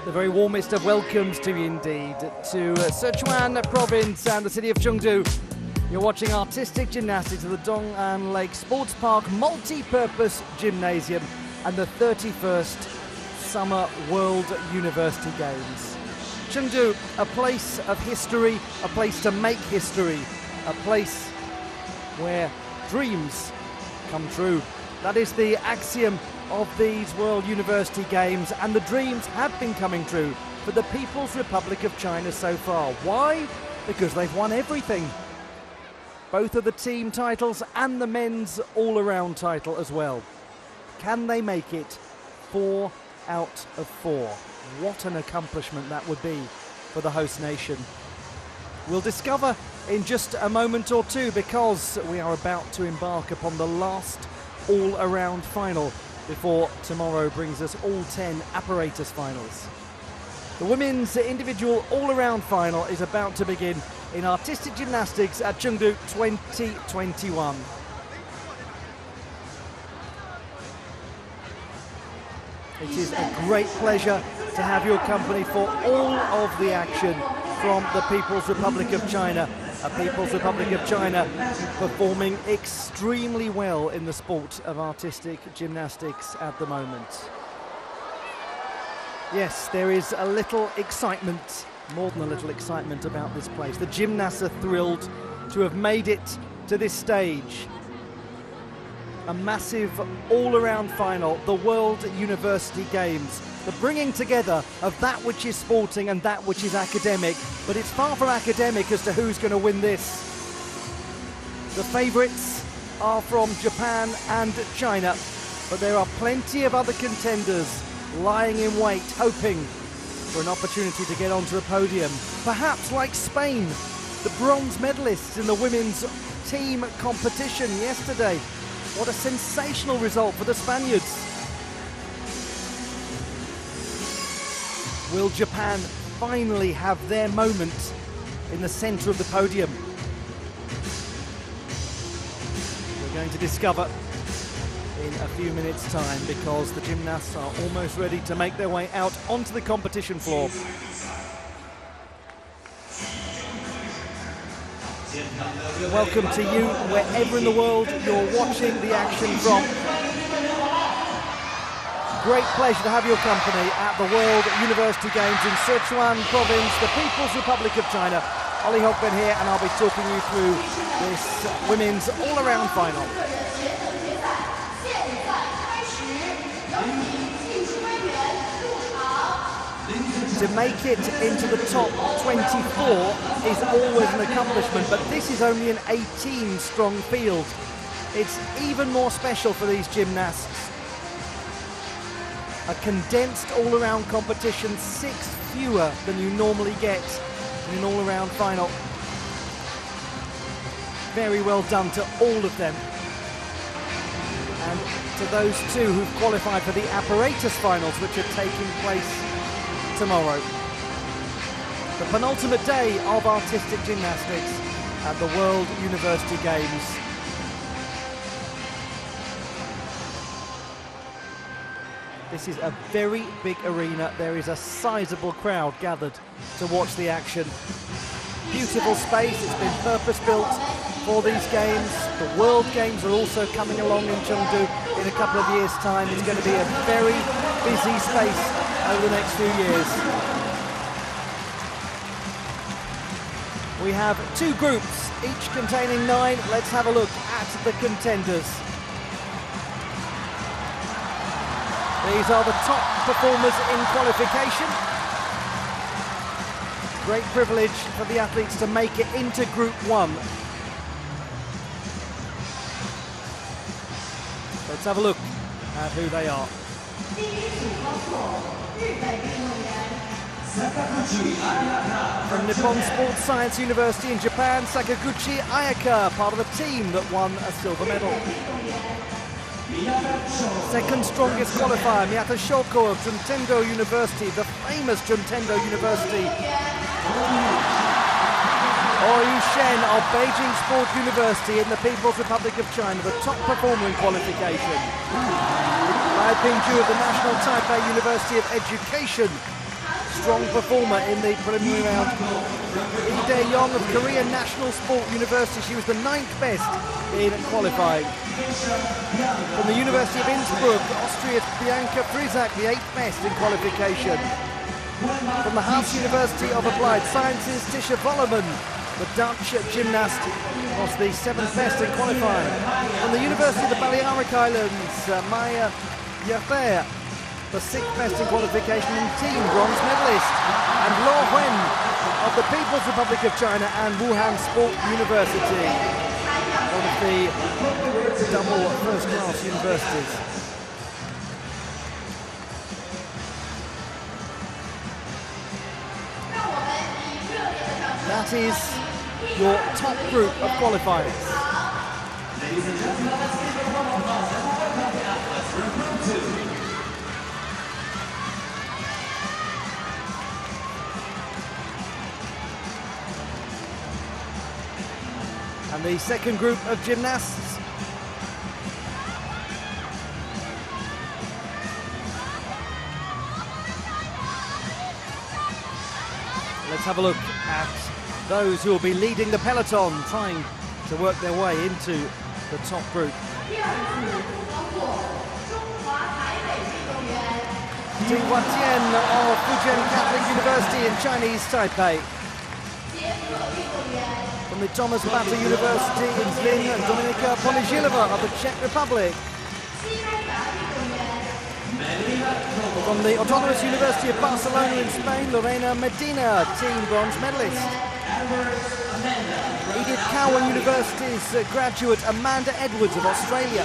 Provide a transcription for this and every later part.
The very warmest of welcomes to you indeed to Sichuan province and the city of Chengdu. You're watching artistic gymnastics at the Dong'an Lake Sports Park multi-purpose gymnasium and the 31st Summer World University Games. Chengdu, a place of history, a place to make history, a place where dreams come true. That is the axiom of these World University Games, and the dreams have been coming true for the People's Republic of China so far. Why? Because they've won everything. Both of the team titles and the men's all-around title as well. Can they make it 4 out of 4? What an accomplishment that would be for the host nation. We'll discover in just a moment or two, because we are about to embark upon the last all-around final before tomorrow brings us all 10 apparatus finals. The women's individual all-around final is about to begin in artistic gymnastics at Chengdu 2021. It is a great pleasure to have your company for all of the action from the People's Republic of China. A People's Republic of China performing extremely well in the sport of artistic gymnastics at the moment. Yes, there is a little excitement, more than a little excitement about this place. The gymnasts are thrilled to have made it to this stage. A massive all-around final, the World University Games. The bringing together of that which is sporting and that which is academic, but it's far from academic as to who's going to win this. The favourites are from Japan and China, but there are plenty of other contenders lying in wait, hoping for an opportunity to get onto the podium. Perhaps like Spain, the bronze medalists in the women's team competition yesterday. What a sensational result for the Spaniards. Will Japan finally have their moment in the centre of the podium? We're going to discover in a few minutes' time, because the gymnasts are almost ready to make their way out onto the competition floor. Welcome to you wherever in the world you're watching the action from. Great pleasure to have your company at the World University Games in Sichuan province, the People's Republic of China. Ollie Hogben here, and I'll be talking you through this women's all-around final. To make it into the top 24 is always an accomplishment, but this is only an 18-strong field. It's even more special for these gymnasts. A condensed all-around competition, 6 fewer than you normally get in an all-around final. Very well done to all of them. And to those two who've qualified for the apparatus finals, which are taking place tomorrow. The penultimate day of artistic gymnastics at the World University Games. This is a very big arena. There is a sizable crowd gathered to watch the action. Beautiful space. It's been purpose-built for these games. The World Games are also coming along in Chengdu in a couple of years' time. It's going to be a very busy space over the next few years. We have 2 groups, each containing 9. Let's have a look at the contenders. These are the top performers in qualification. Great privilege for the athletes to make it into Group 1. Let's have a look at who they are. From Nippon Sports Science University in Japan, Sakaguchi Ayaka, part of the team that won a silver medal. Second strongest qualifier, Miyata Shoko of Juntendo University, the famous Juntendo University. Oyu Shen of Beijing Sport University in the People's Republic of China, the top performer in qualification. Lai Pingju of the National Taipei University of Education. strong performer in the preliminary round. Lee Dae-yong of Korean National Sport University. She was the 9th best in qualifying. From the University of Innsbruck, Austria's Bianca Frisak, the 8th best in qualification. From the Haas University of Applied Sciences, Tisha Volleman, the Dutch gymnast, was the 7th best in qualifying. From the University of the Balearic Islands, Maya Yafer, the 6th best in qualification in team, bronze medalist. And Luo Wen of the People's Republic of China and Wuhan Sport University, one of the double first-class universities. That is your top group of qualifiers. And the second group of gymnasts. Let's have a look at those who will be leading the peloton, trying to work their way into the top group. Ding Huatian of Fujian Catholic University in Chinese Taipei. From the Thomas Bata University in Zlin, Dominika Polizhilova of the Czech Republic. From the Autonomous University of Barcelona in Spain, Lorena Medina, team bronze medalist. Edith Cowan University's graduate Amanda Edwards of Australia.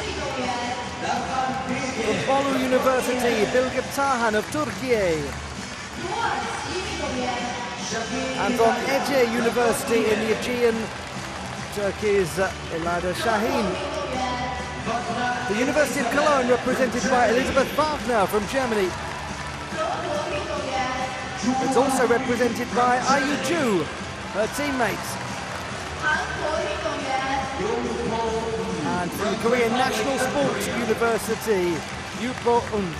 From Bolu University, Bilge Tarhan of Turkey. And from Ege University in the Aegean, Turkey's Elada Shahin. The University of Cologne represented by Elisabeth Wagner from Germany. It's also represented by Ayu Ju, her teammate. And from the Korean National Sports University, Yupo Un.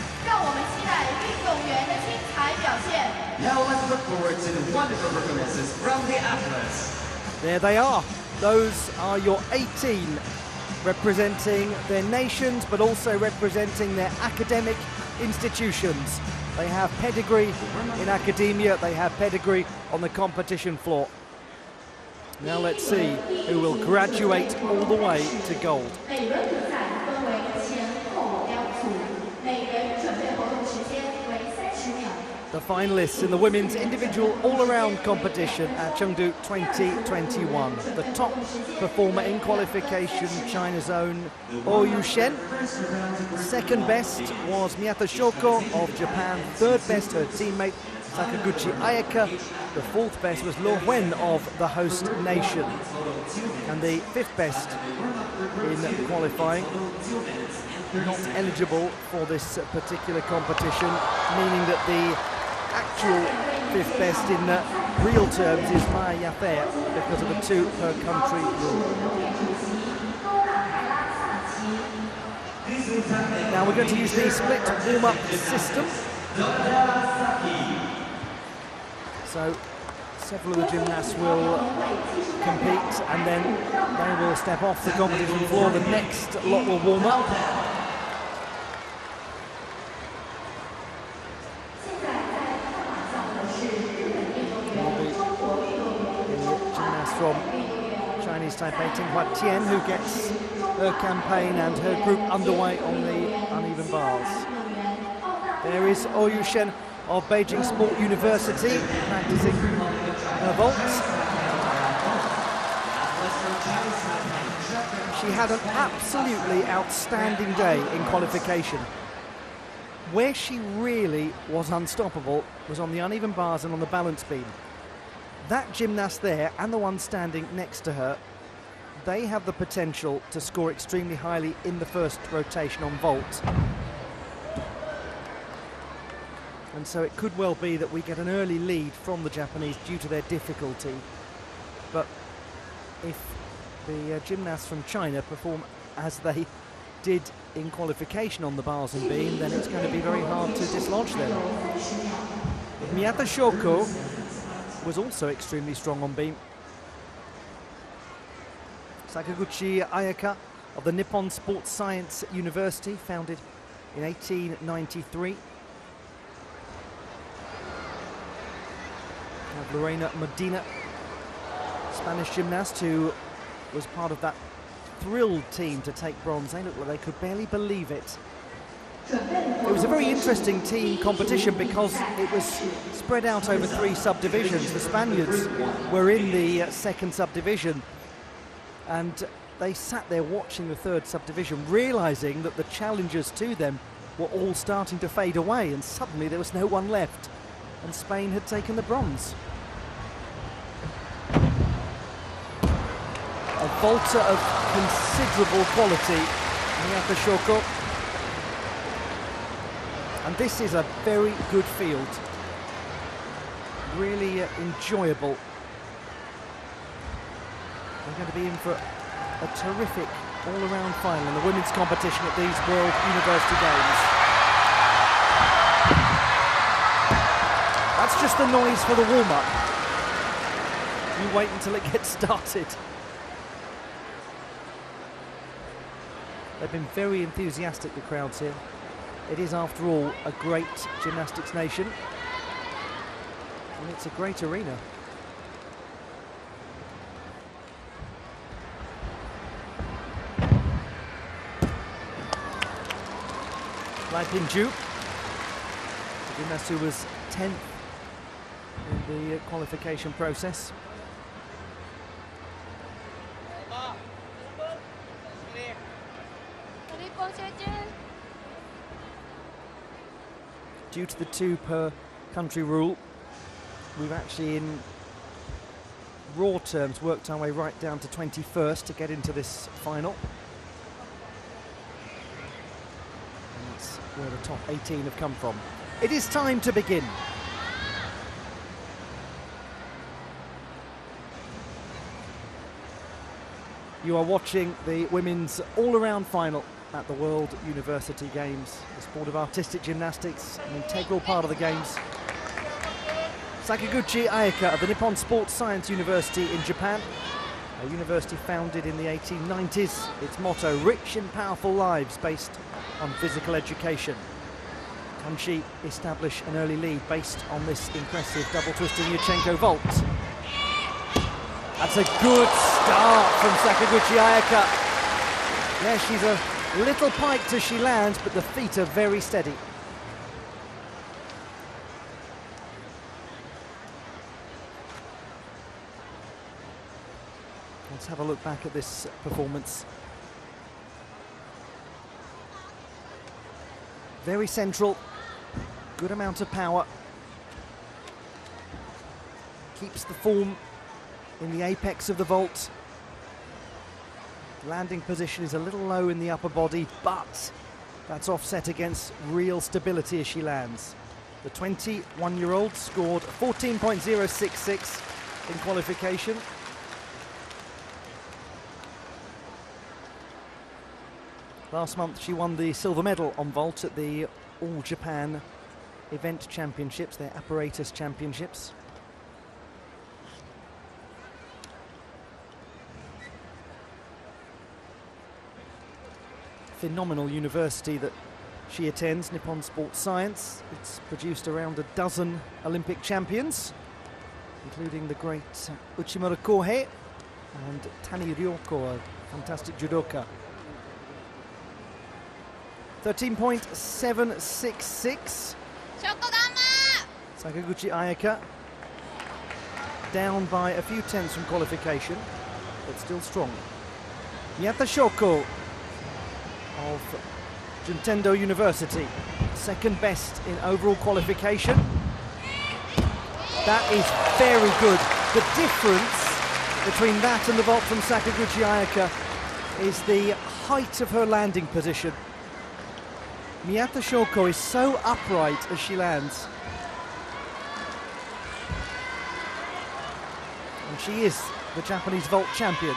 Now let's look forward to the wonderful performances from the athletes. There they are. Those are your 18 representing their nations, but also representing their academic institutions. They have pedigree in academia, they have pedigree on the competition floor. Now let's see who will graduate all the way to gold. The finalists in the women's individual all-around competition at Chengdu 2021. The top performer in qualification, China's own Oh Yu-shen. Second best was Miyata Shoko of Japan. Third best, her teammate Sakaguchi Ayaka. The fourth best was Luo Wen of the host nation. And the fifth best in qualifying, not eligible for this particular competition, meaning that the actual fifth best in real terms is Maya Yafer because of the 2 per country rule. Now we're going to use the split warm-up system. So several of the gymnasts will compete and then they will step off the competition floor. The next lot will warm up. From Chinese Taipei, Ding Huatian, who gets her campaign and her group underway on the uneven bars. There is Oh Yu-shen of Beijing Sport University practicing her vaults. She had an absolutely outstanding day in qualification. Where she really was unstoppable was on the uneven bars and on the balance beam. That gymnast there and the one standing next to her, they have the potential to score extremely highly in the first rotation on vault. And so it could well be that we get an early lead from the Japanese due to their difficulty. But if the gymnasts from China perform as they did in qualification on the bars and beam, then it's going to be very hard to dislodge them. Miyata Shoko was also extremely strong on beam. Sakaguchi Ayaka of the Nippon Sports Science University, founded in 1893. We have Lorena Medina, Spanish gymnast, who was part of that thrilled team to take bronze. They looked like they could barely believe it. It was a very interesting team competition because it was spread out over 3 subdivisions. The Spaniards were in the second subdivision, and they sat there watching the third subdivision, realising that the challengers to them were all starting to fade away, and suddenly there was no one left, and Spain had taken the bronze. A vaulter of considerable quality, Miyata Shoko. And this is a very good field. Really enjoyable. We're going to be in for a terrific all-around final in the women's competition at these World University Games. That's just the noise for the warm-up. You wait until it gets started. They've been very enthusiastic, the crowds here. It is, after all, a great gymnastics nation, and it's a great arena. Lai Ping-ju, the gymnast who was 10th in the qualification process. Due to the 2 per country rule, we've actually, in raw terms, worked our way right down to 21st to get into this final. And that's where the top 18 have come from. It is time to begin. You are watching the women's all-around final at the World University Games. The sport of artistic gymnastics, an integral part of the Games. Sakaguchi Ayaka of the Nippon Sports Science University in Japan, a university founded in the 1890s. Its motto, rich and powerful lives based on physical education. Can she establish an early lead based on this impressive double twisting Yurchenko vault? That's a good start from Sakaguchi Ayaka. Yeah, she's a little piked as she lands, but the feet are very steady. Let's have a look back at this performance. Very central, good amount of power. Keeps the form in the apex of the vault. Landing position is a little low in the upper body, but that's offset against real stability as she lands. The 21-year-old scored 14.066 in qualification. Last month she won the silver medal on vault at the All Japan Event Championships, their apparatus championships. Phenomenal university that she attends, Nippon Sports Science. It's produced around a dozen Olympic champions, including the great Uchimura Kohei and Tani Ryoko, a fantastic judoka. 13.766. Sakaguchi Ayaka down by a few tenths from qualification, but still strong. Miyata Shoko of Juntendo University, second best in overall qualification. That is very good. The difference between that and the vault from Sakaguchi Ayaka is the height of her landing position. Miyata Shoko is so upright as she lands. And she is the Japanese vault champion.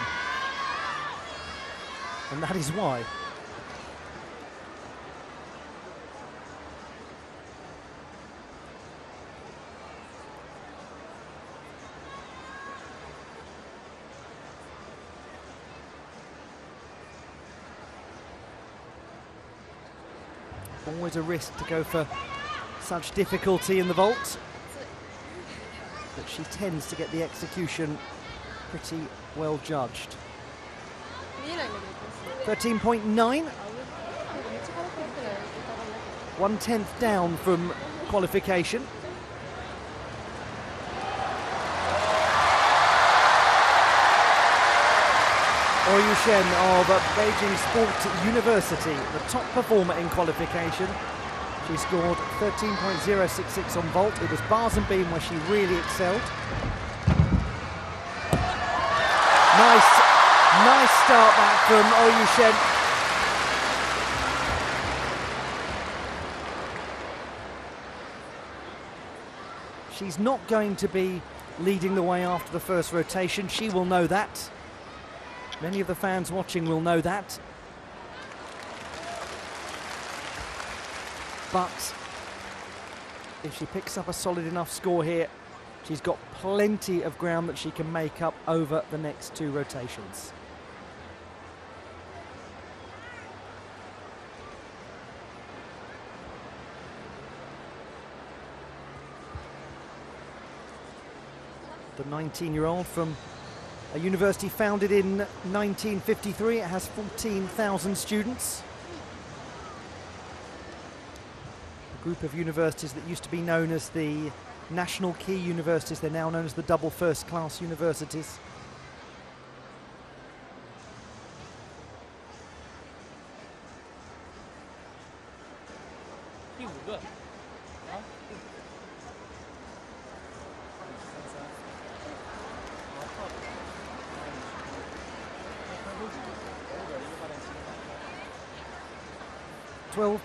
And that is why. Always a risk to go for such difficulty in the vault, but she tends to get the execution pretty well judged. 13.9, 1/10 down from qualification. Oyu Shen of Beijing Sport University, the top performer in qualification. She scored 13.066 on vault. It was bars and beam where she really excelled. Nice start back from Oyu Shen. She's not going to be leading the way after the first rotation. She will know that. Many of the fans watching will know that. But if she picks up a solid enough score here, she's got plenty of ground that she can make up over the next two rotations. The 19-year-old from a university founded in 1953. It has 14,000 students. A group of universities that used to be known as the National Key Universities, they're now known as the Double First Class Universities.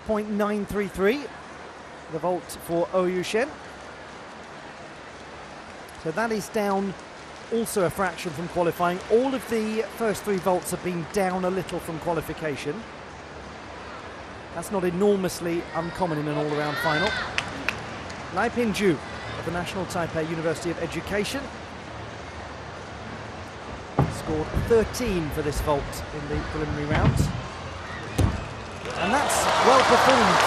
.933, the vault for Oyu Shen. So that is down also a fraction from qualifying. All of the first three vaults have been down a little from qualification. That's not enormously uncommon in an all-around final. Lai Pingju of the National Taipei University of Education scored 13 for this vault in the preliminary rounds. And that's well performed.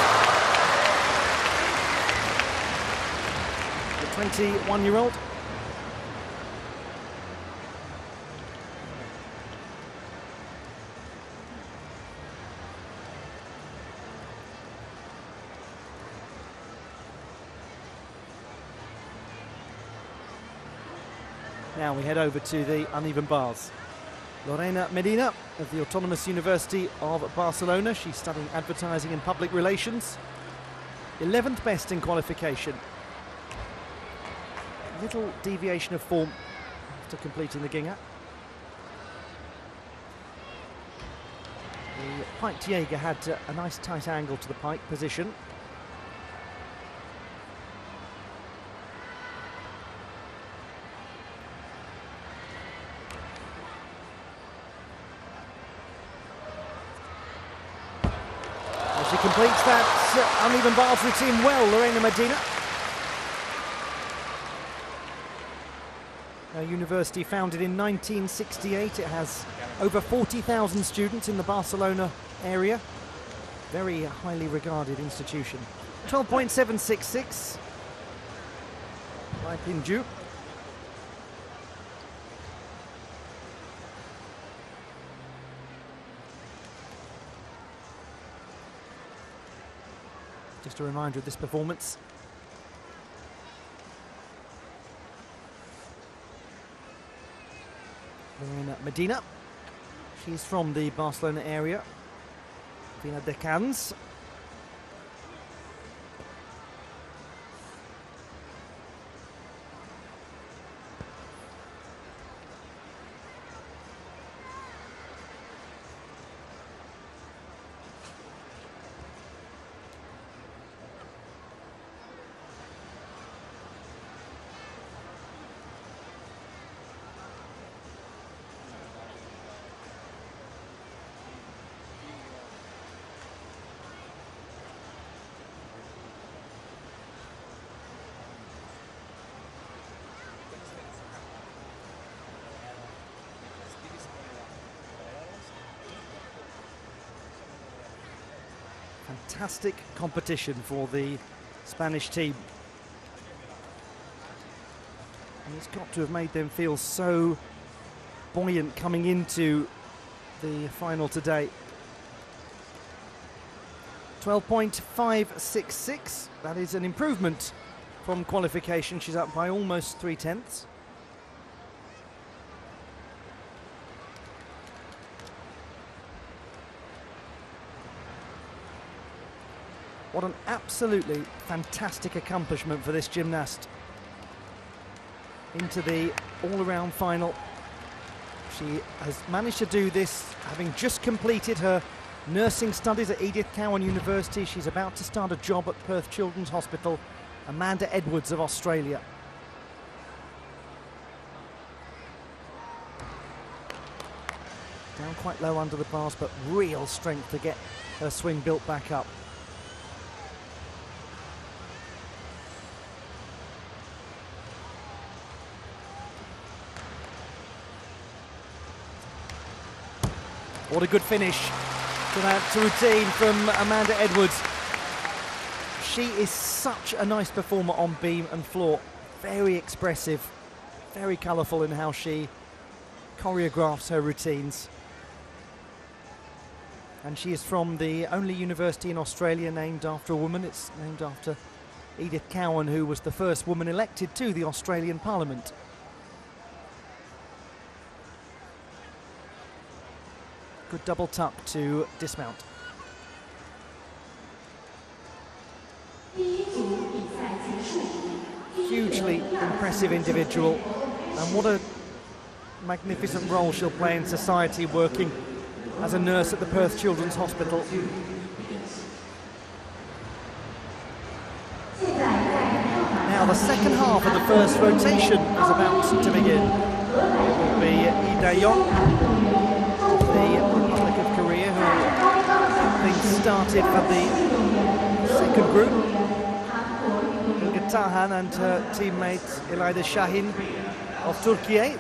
The 21-year-old. Now we head over to the uneven bars. Lorena Medina of the Autonomous University of Barcelona. She's studying advertising and public relations. 11th best in qualification. Little deviation of form after completing the Ginga. The piked Jaeger had a nice tight angle to the pike position. She completes that uneven bars routine well, Lorena Medina. A university founded in 1968. It has over 40,000 students in the Barcelona area. Very highly regarded institution. 12.766. Lai Pingju. Just a reminder of this performance. Lorena Medina. She's from the Barcelona area. Vina de Cans. Fantastic competition for the Spanish team. And it's got to have made them feel so buoyant coming into the final today. 12.566. That is an improvement from qualification. She's up by almost 3/10. What an absolutely fantastic accomplishment for this gymnast. Into the all-around final. She has managed to do this having just completed her nursing studies at Edith Cowan University. She's about to start a job at Perth Children's Hospital. Amanda Edwards of Australia. Down quite low under the bars, but real strength to get her swing built back up. What a good finish to that routine from Amanda Edwards. She is such a nice performer on beam and floor. Very expressive, very colourful in how she choreographs her routines. And she is from the only university in Australia named after a woman. It's named after Edith Cowan, who was the first woman elected to the Australian Parliament. Good double tuck to dismount. Hugely impressive individual, and what a magnificent role she'll play in society, working as a nurse at the Perth Children's Hospital. Now the second half of the first rotation is about to begin. It will be Lee Dae-yong of the Republic of Korea, who got things started for the second group. Ilge Tahan and her teammate Ilayda Shahin of Turkey.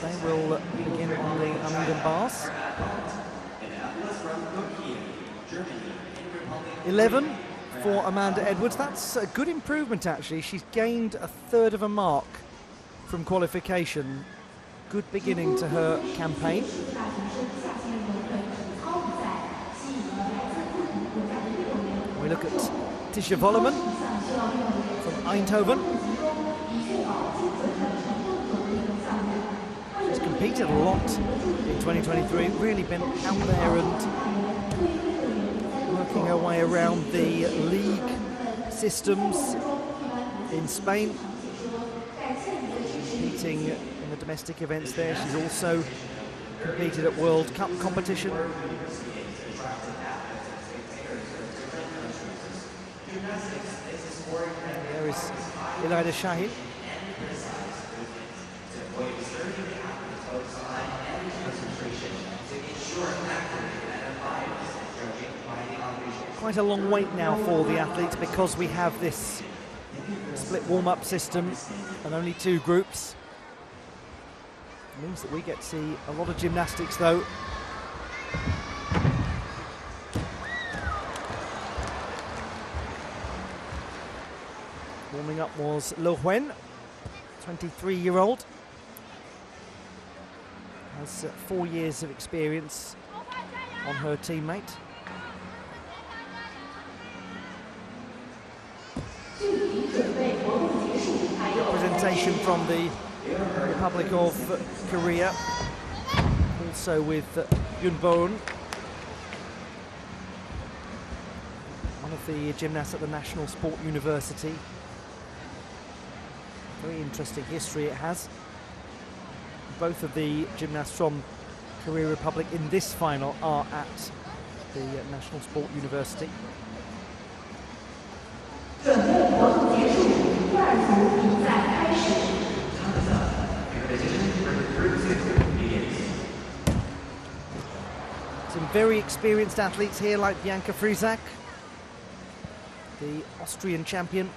They will begin on the uneven bars. 11 for Amanda Edwards. That's a good improvement, actually. She's gained a third of a mark from qualification. Good beginning to her campaign. We look at Tisha Volleman from Eindhoven. She's competed a lot in 2023, really been out there and working her way around the league systems in Spain, competing in the domestic events there. She's also competed at World Cup competition. There is Ilayda Shahin. Quite a long wait now for the athletes, because we have this split warm-up system and only two groups. It means that we get to see a lot of gymnastics, though. Warming up was Lo Huen, 23-year-old. Has 4 years of experience on her teammate. Representation from the Republic of Korea, also with Yoon Boeun, one of the gymnasts at the National Sport University. Very interesting history it has. Both of the gymnasts from Korea Republic in this final are at the National Sport University. Some very experienced athletes here, like Bianca Friesack, the Austrian champion.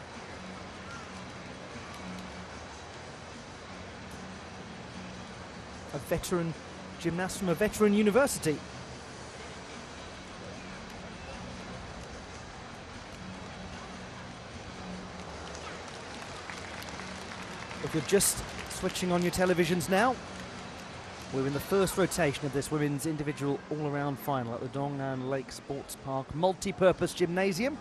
A veteran gymnast from a veteran university. If you're just switching on your televisions now, we're in the first rotation of this women's individual all-around final at the Dong'an Lake Sports Park multi-purpose gymnasium,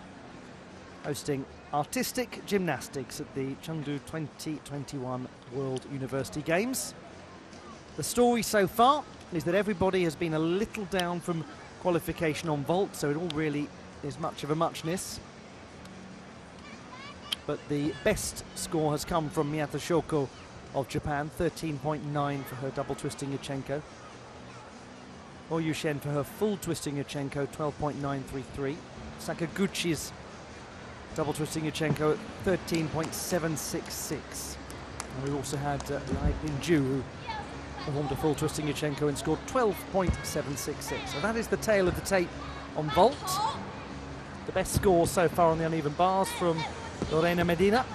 hosting artistic gymnastics at the Chengdu 2021 World University Games. The story so far is that everybody has been a little down from qualification on vault, so it all really is much of a muchness. But the best score has come from Miyata Shoko of Japan, 13.9 for her double twisting Yurchenko. Oyu Shen for her full twisting Yurchenko, 12.933. Sakaguchi's double twisting Yurchenko at 13.766. And we also had Lai Binju, who performed a full twisting Yurchenko and scored 12.766. So that is the tail of the tape on vault. The best score so far on the uneven bars from Lorena Medina,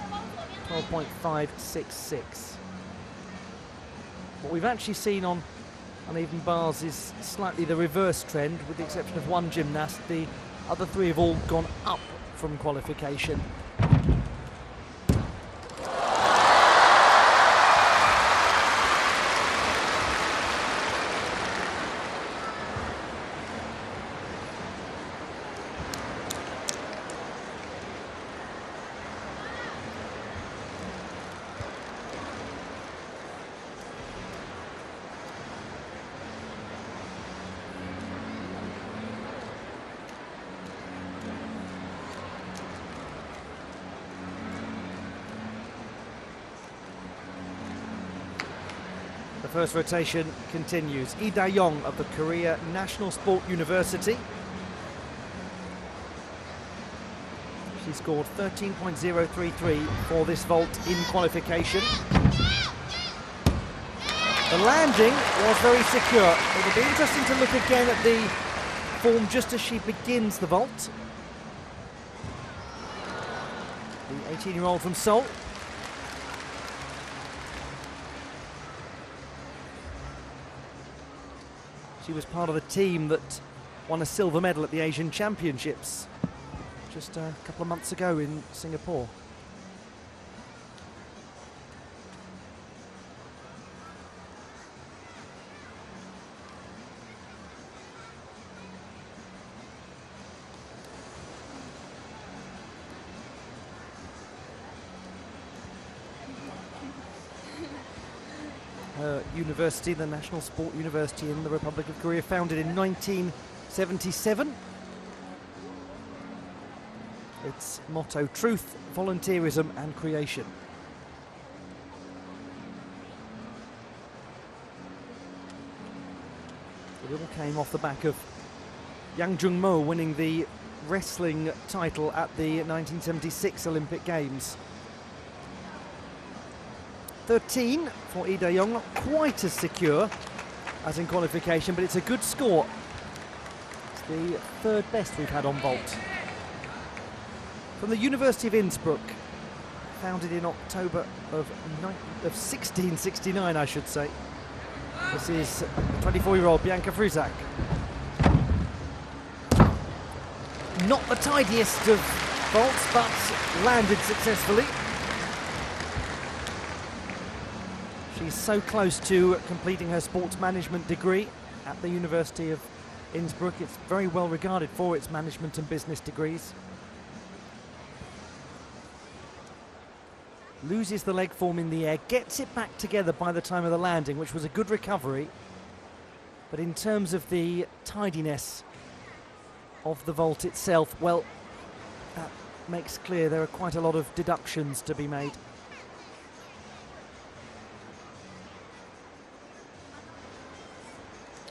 12.566. What we've actually seen on uneven bars is slightly the reverse trend, with the exception of one gymnast. The other three have all gone up from qualification. The first rotation continues. Lee Da-young of the Korea National Sport University. She scored 13.033 for this vault in qualification. The landing was very secure. It'll be interesting to look again at the form just as she begins the vault. The 18-year-old from Seoul. She was part of the team that won a silver medal at the Asian Championships just a couple of months ago in Singapore. Her university, the National Sport University in the Republic of Korea, founded in 1977. Its motto: truth, volunteerism and creation. It all came off the back of Yang Jung-mo winning the wrestling title at the 1976 Olympic Games. 13 for Lee Da-young, not quite as secure as in qualification, but it's a good score. It's the third best we've had on vault. From the University of Innsbruck, founded in October of 1669, I should say. This is 24-year-old Bianca Frusak. Not the tidiest of vaults, but landed successfully. She's so close to completing her sports management degree at the University of Innsbruck. It's very well regarded for its management and business degrees. Loses the leg form in the air, gets it back together by the time of the landing, which was a good recovery. But in terms of the tidiness of the vault itself, well, that makes clear there are quite a lot of deductions to be made.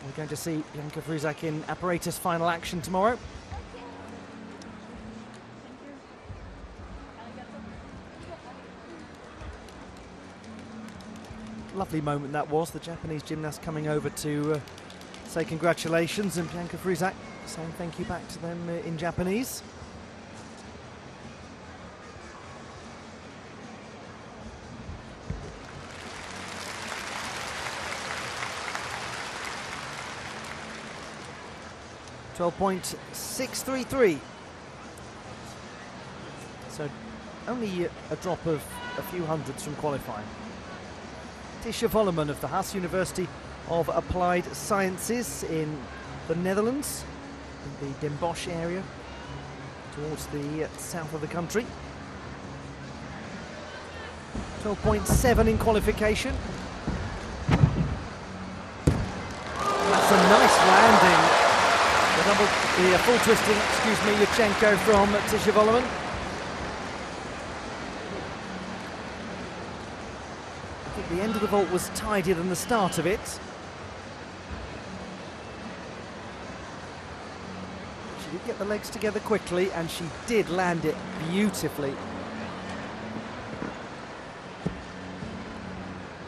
We're going to see Bianca Frusak in apparatus final action tomorrow. Lovely moment that was, the Japanese gymnast coming over to say congratulations, and Bianca Frusak saying thank you back to them in Japanese. .633. So only a drop of a few hundredths from qualifying. Tisha Volleman of the Haas University of Applied Sciences in the Netherlands, in the Den Bosch area, towards the south of the country. 12.7 in qualification. That's a nice landing. The full twisting, Yurchenko from Tisha Volleman. I think the end of the vault was tidier than the start of it. She did get the legs together quickly, and she did land it beautifully.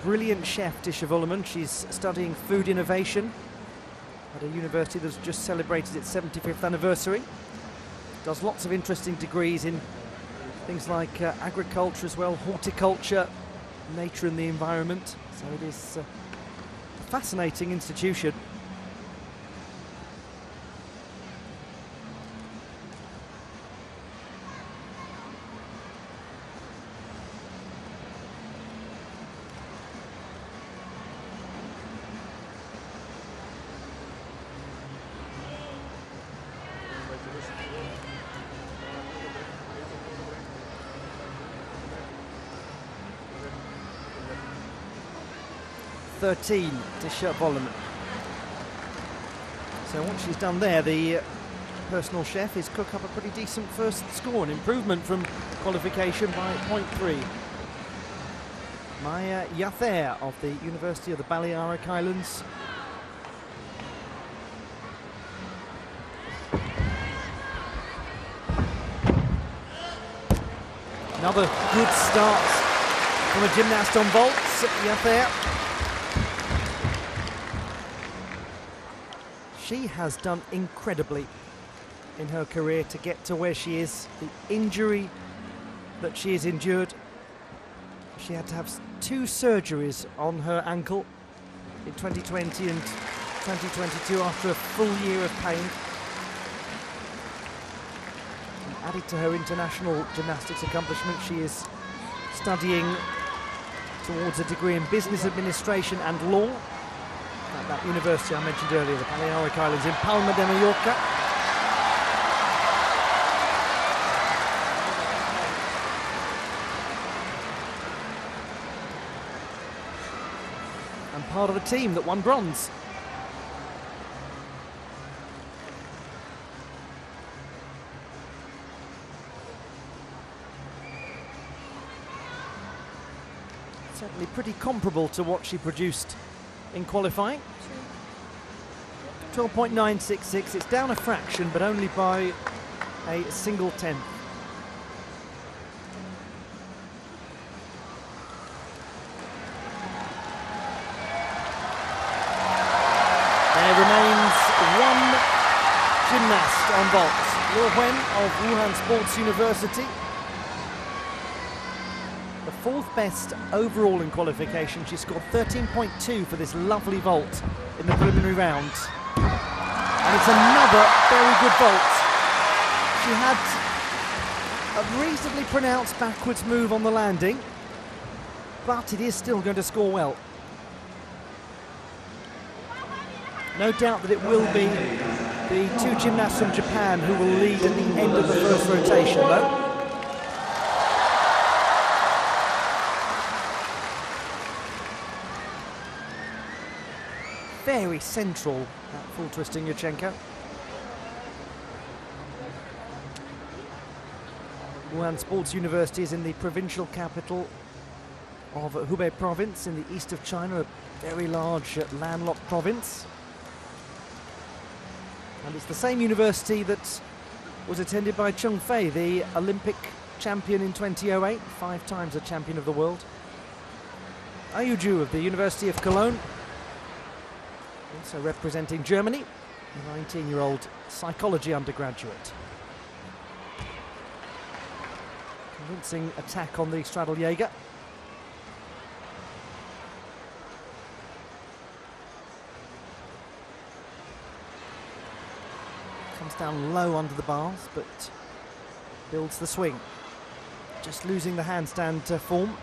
Brilliant chef, Tisha Volleman. She's studying food innovation at a university that's just celebrated its 75th anniversary. Does lots of interesting degrees in things like agriculture as well, horticulture, nature and the environment. So it is a fascinating institution. Tisha Volleman. So what she's done there, the personal chef, is cook up a pretty decent first score, an improvement from qualification by 0.3. Maya Yather of the University of the Balearic Islands. Another good start from a gymnast on vaults, Yather. She has done incredibly in her career to get to where she is. The injury that she has endured, she had to have 2 surgeries on her ankle in 2020 and 2022 after a full year of pain. And added to her international gymnastics accomplishment, she is studying towards a degree in business administration and law at that university I mentioned earlier, the Balearic Islands in Palma de Mallorca. And part of the team that won bronze. Certainly pretty comparable to what she produced in qualifying. 12.966, it's down a fraction, but only by a single tenth. There remains one gymnast on vault. Liu Wen of Wuhan Sports University. The 4th best overall in qualification. She scored 13.2 for this lovely vault in the preliminary round. And it's another very good vault. She had a reasonably pronounced backwards move on the landing, but it is still going to score well. No doubt that it will be the 2 gymnasts from Japan who will lead at the end of the first rotation, though. Very central, that full twisting Yurchenko. Wuhan Sports University is in the provincial capital of Hubei province in the east of China, a very large landlocked province. And it's the same university that was attended by Chung Fei, the Olympic champion in 2008, 5 times a champion of the world. Ayu Zhu of the University of Cologne, also representing Germany, a 19-year-old psychology undergraduate. Convincing attack on the straddle Jaeger. Comes down low under the bars, but builds the swing. Just losing the handstand form.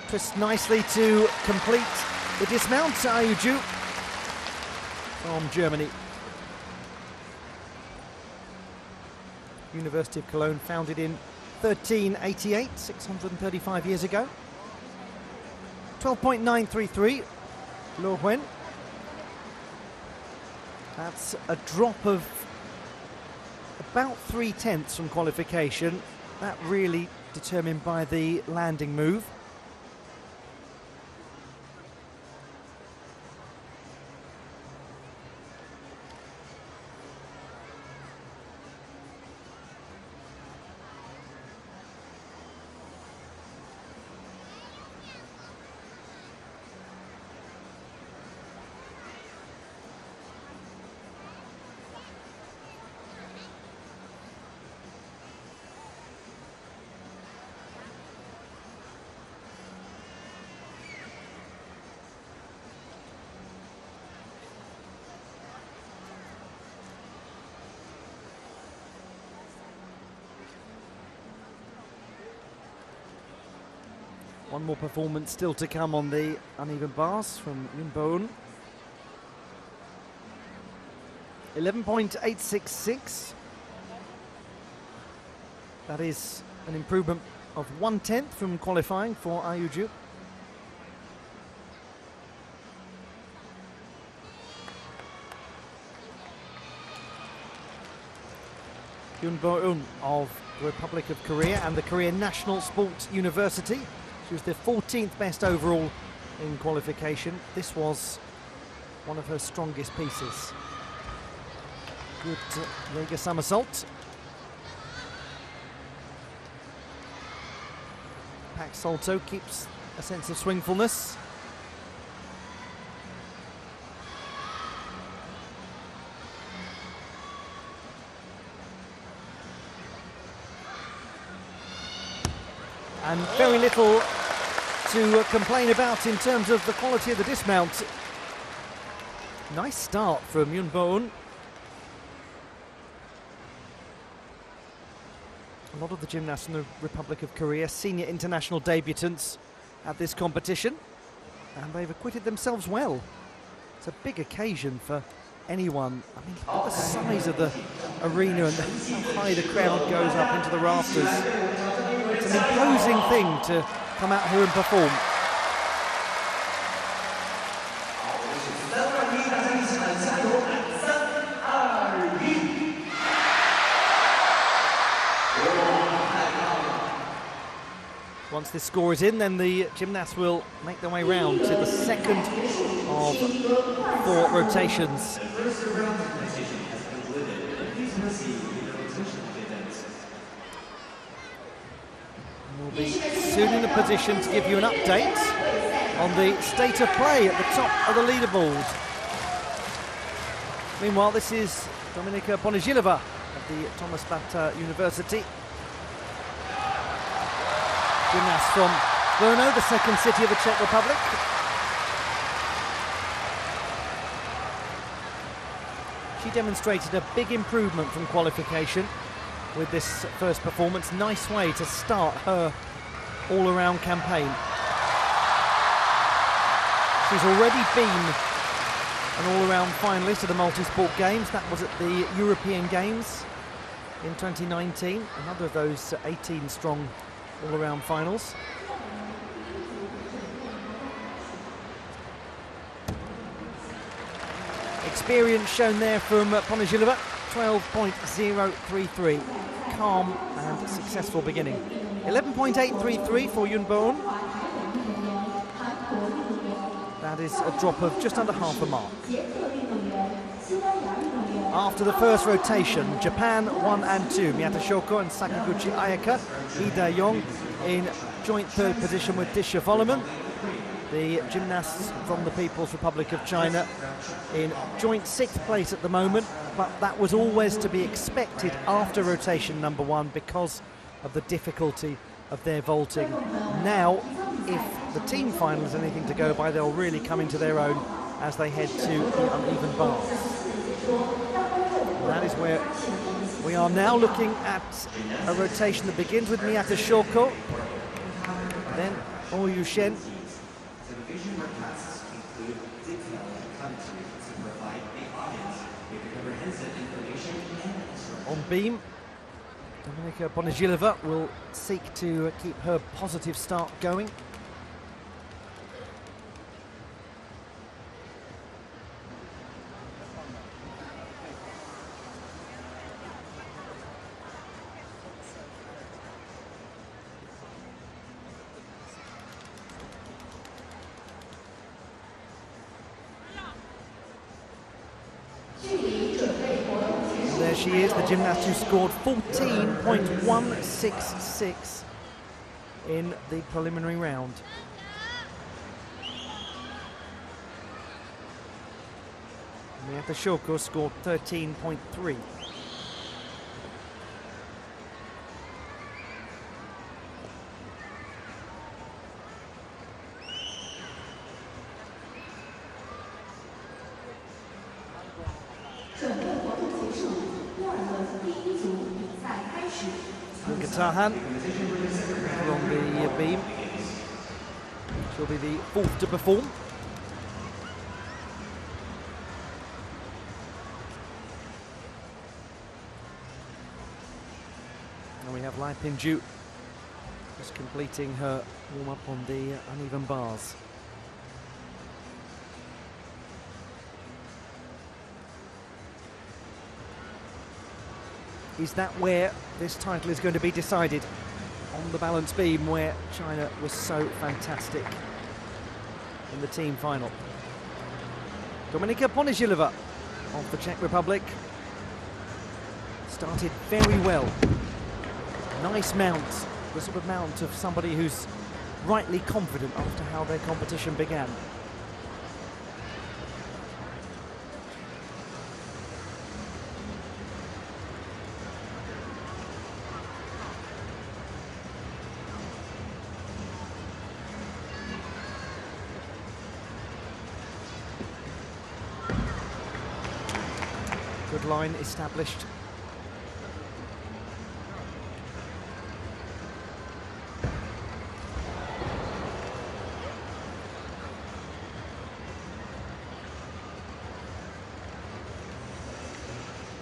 Twists nicely to complete the dismount. Ayuju from Germany. University of Cologne, founded in 1388, 635 years ago. 12.933, Luo Wen. That's a drop of about 3/10 from qualification. That really determined by the landing move. One more performance still to come on the uneven bars from Yun Bo-eun. 11.866. That is an improvement of 1/10 from qualifying for Ayuju. Yun Bo-eun of the Republic of Korea and the Korean National Sports University. She was the 14th best overall in qualification. This was one of her strongest pieces. Good Jaeger somersault. Pak Salto keeps a sense of swingfulness. And very little to complain about in terms of the quality of the dismount. Nice start from Yun Bo-eun. A lot of the gymnasts in the Republic of Korea, senior international debutants at this competition, and they've acquitted themselves well. It's a big occasion for anyone. I mean, look at the size of the arena and how high the crowd goes up into the rafters. It's an imposing thing to come out here and perform. Once this score is in, then the gymnasts will make their way round to the second of 4 rotations. We'll be soon in a position to give you an update on the state of play at the top of the leaderboard. Meanwhile, this is Dominika Ponižilova of the Thomas Bata University. Gymnast from Brno, the second city of the Czech Republic. She demonstrated a big improvement from qualification with this first performance. Nice way to start her all-around campaign. She's already been an all-around finalist at the multi-sport games. That was at the European Games in 2019. Another of those 18-strong all-around finals. Experience shown there from Ponižilova, 12.033. Calm and successful beginning. 11.833 for Yun Bo-eun. That is a drop of just under half a mark. After the first rotation, Japan 1 and 2, Miyata Shoko and Sakaguchi Ayaka. Lee Da-yong in joint third position with Disha Volleman. The gymnasts from the People's Republic of China in joint 6th place at the moment, but that was always to be expected after rotation number 1 because of the difficulty of their vaulting. Now, if the team final is anything to go by, they'll really come into their own as they head to the uneven bars. And that is where we are now looking at a rotation that begins with Miyata Shoko, then Oyu Shen. Television broadcasts include detailed commentary to provide the audience with comprehensive information and On beam, Dominika Bonizilova will seek to keep her positive start going. There she is, the gymnast who scored 14.166 in the preliminary round. Miata Shoko scored 13.3. Tahan along the beam. She'll be the fourth to perform. And we have Lai Pinju just completing her warm-up on the uneven bars. Is that where this title is going to be decided? On the balance beam, where China was so fantastic in the team final. Dominika Bonizilova of the Czech Republic started very well. Nice mount, the sort of mount of somebody who's rightly confident after how their competition began. Good line established.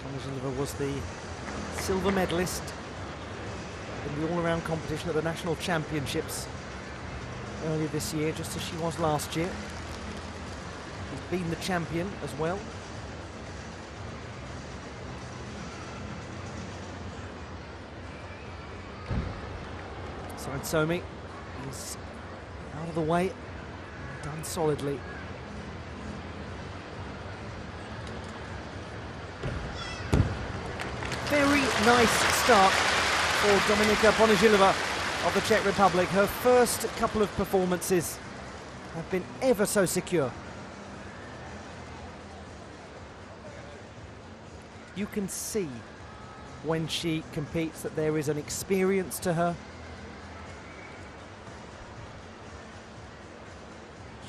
Bonizilova was the silver medalist in the all-around competition at the National Championships earlier this year, just as she was last year. She's been the champion as well. Somi is out of the way, done solidly. Very nice start for Dominika Bonizilova of the Czech Republic. Her first couple of performances have been ever so secure. You can see when she competes that there is an experience to her.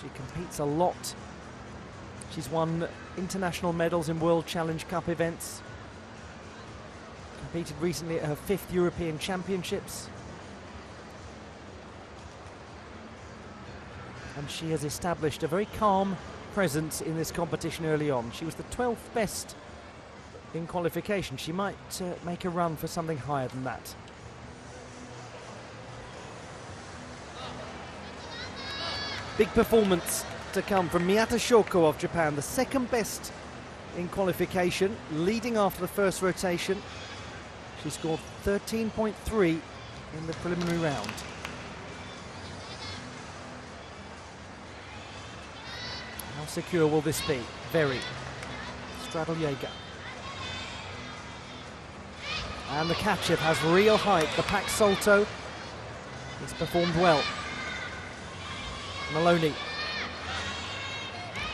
She competes a lot. She's won international medals in World Challenge Cup events. Competed recently at her 5th European Championships. And she has established a very calm presence in this competition early on. She was the 12th best in qualification. She might make a run for something higher than that. Big performance to come from Miata Shoko of Japan, the second best in qualification, leading after the first rotation. She scored 13.3 in the preliminary round. How secure will this be? Very. Straddle Jaeger. And the Kachev has real height. The Pak Salto has performed well. Maloney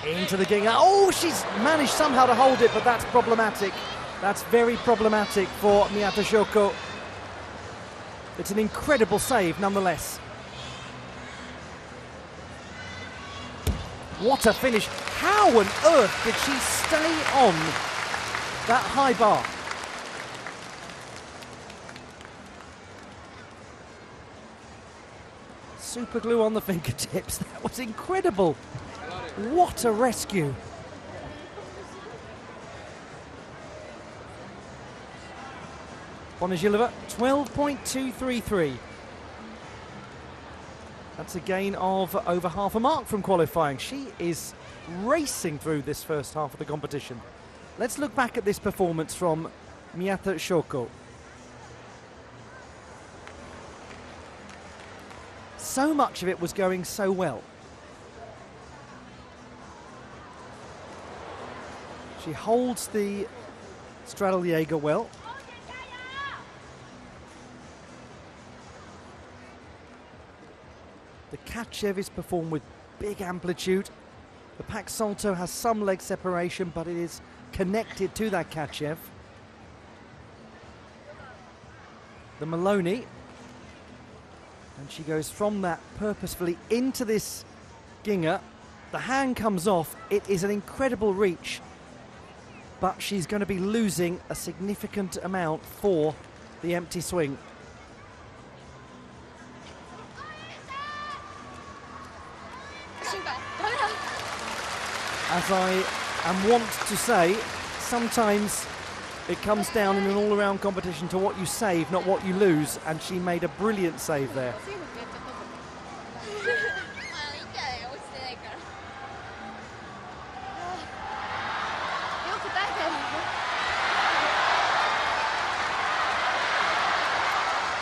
into the Giga. Oh, she's managed somehow to hold it, but that's problematic. That's very problematic for Miata Shoko. It's an incredible save nonetheless. What a finish. How on earth did she stay on that high bar? Super glue on the fingertips. That was incredible. What a rescue. Bonizhilova, 12.233. That's a gain of over half a mark from qualifying. She is racing through this first half of the competition. Let's look back at this performance from Miyata Shoko. So much of it was going so well. She holds the straddle Jaeger well. The Kachev is performed with big amplitude. The Pak Salto has some leg separation, but it is connected to that Kachev. The Maloney, and she goes from that purposefully into this Ginger. The hand comes off. It is an incredible reach, but she's going to be losing a significant amount for the empty swing. As I am wont to say, sometimes it comes down in an all-around competition to what you save, not what you lose, and she made a brilliant save there.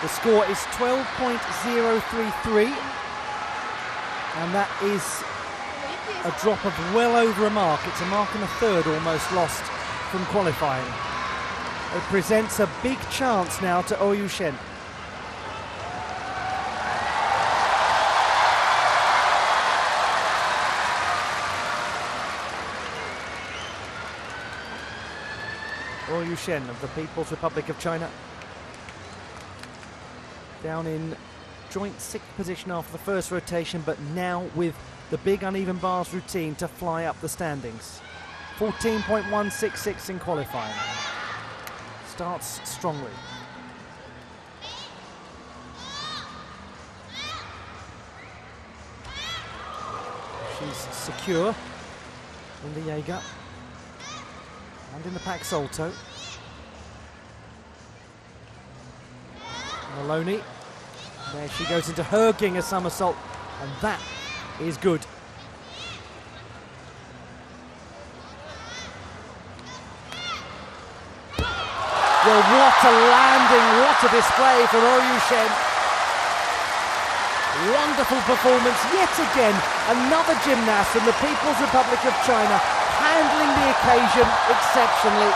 The score is 12.033, and that is a drop of well over a mark. It's a mark and a third almost lost from qualifying. It presents a big chance now to Oyu Shen. Oyu Shen of the People's Republic of China. Down in joint sixth position after the first rotation, but now with the big uneven bars routine to fly up the standings. 14.166 in qualifying. Starts strongly. She's secure in the Jaeger and in the Pak Salto. Maloney, there she goes into her Ginger somersault, and that is good. Well, what a landing, what a display from Oyu Shen. Wonderful performance yet again. Another gymnast from the People's Republic of China handling the occasion exceptionally.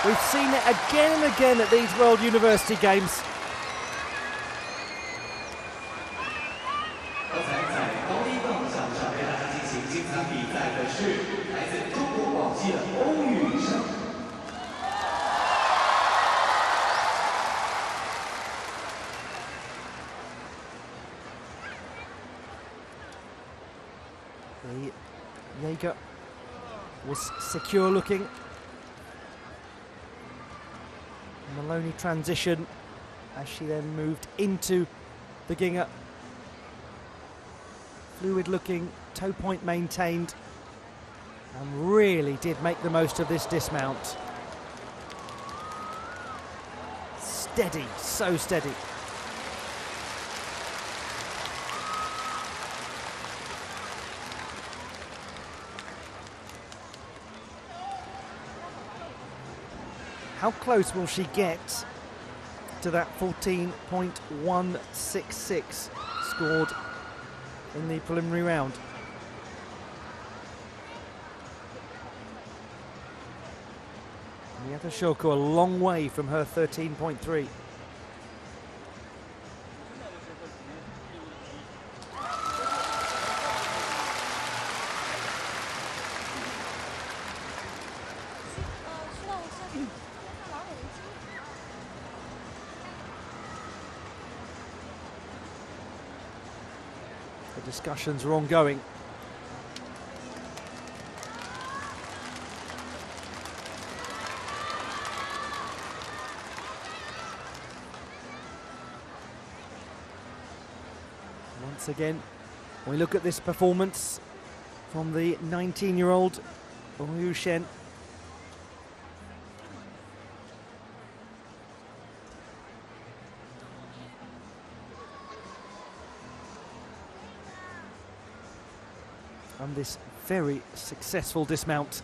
We've seen it again and again at these World University Games. The Jaeger was secure looking. Maloney transition as she then moved into the Ginger. Fluid looking, toe point maintained, and really did make the most of this dismount. Steady, so steady. How close will she get to that 14.166 scored in the preliminary round? Miyata Shoko a long way from her 13.3. The discussions are ongoing. Once again, we look at this performance from the 19-year-old Liu Shen. And this very successful dismount.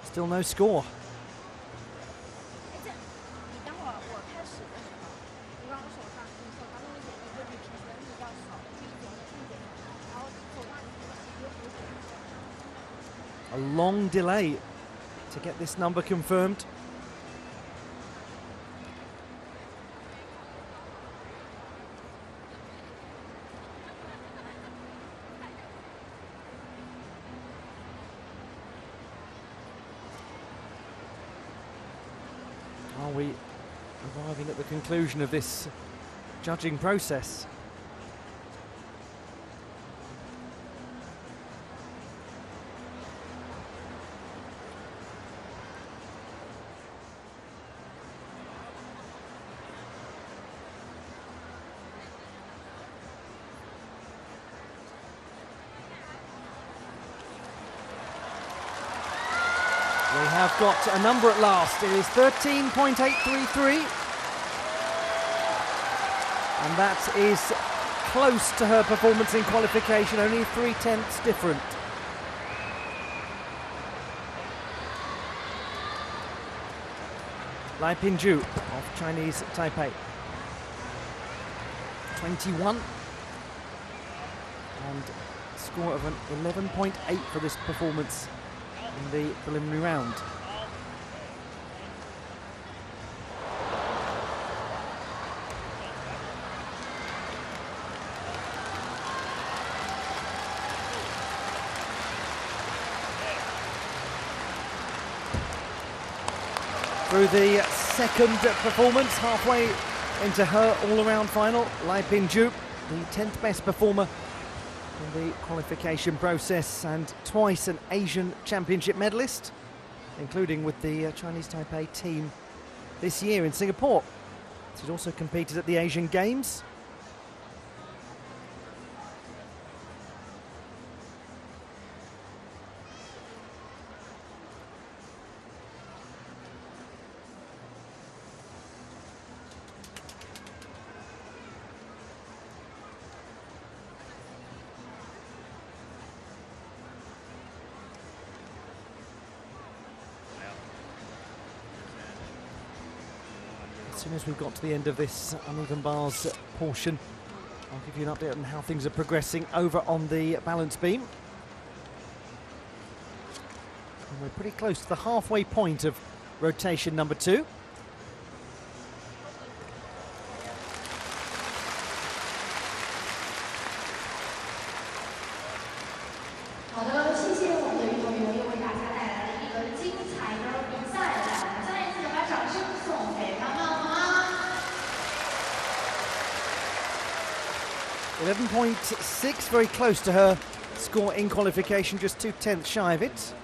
Still no score. A long delay to get this number confirmed. Are we arriving at the conclusion of this judging process? We have got a number at last. It is 13.833. And that is close to her performance in qualification, only 0.3 different. Lai Pinju of Chinese Taipei. 21. And score of an 11.8 for this performance in the preliminary round. Through the second performance, halfway into her all-around final, Lai Pinju, the 10th best performer in the qualification process and twice an Asian Championship medalist, including with the Chinese Taipei team this year in Singapore. She's also competed at the Asian Games. As soon as we've got to the end of this uneven bars portion, I'll give you an update on how things are progressing over on the balance beam. And we're pretty close to the halfway point of rotation number 2. .6, very close to her score in qualification, just 0.2 shy of it.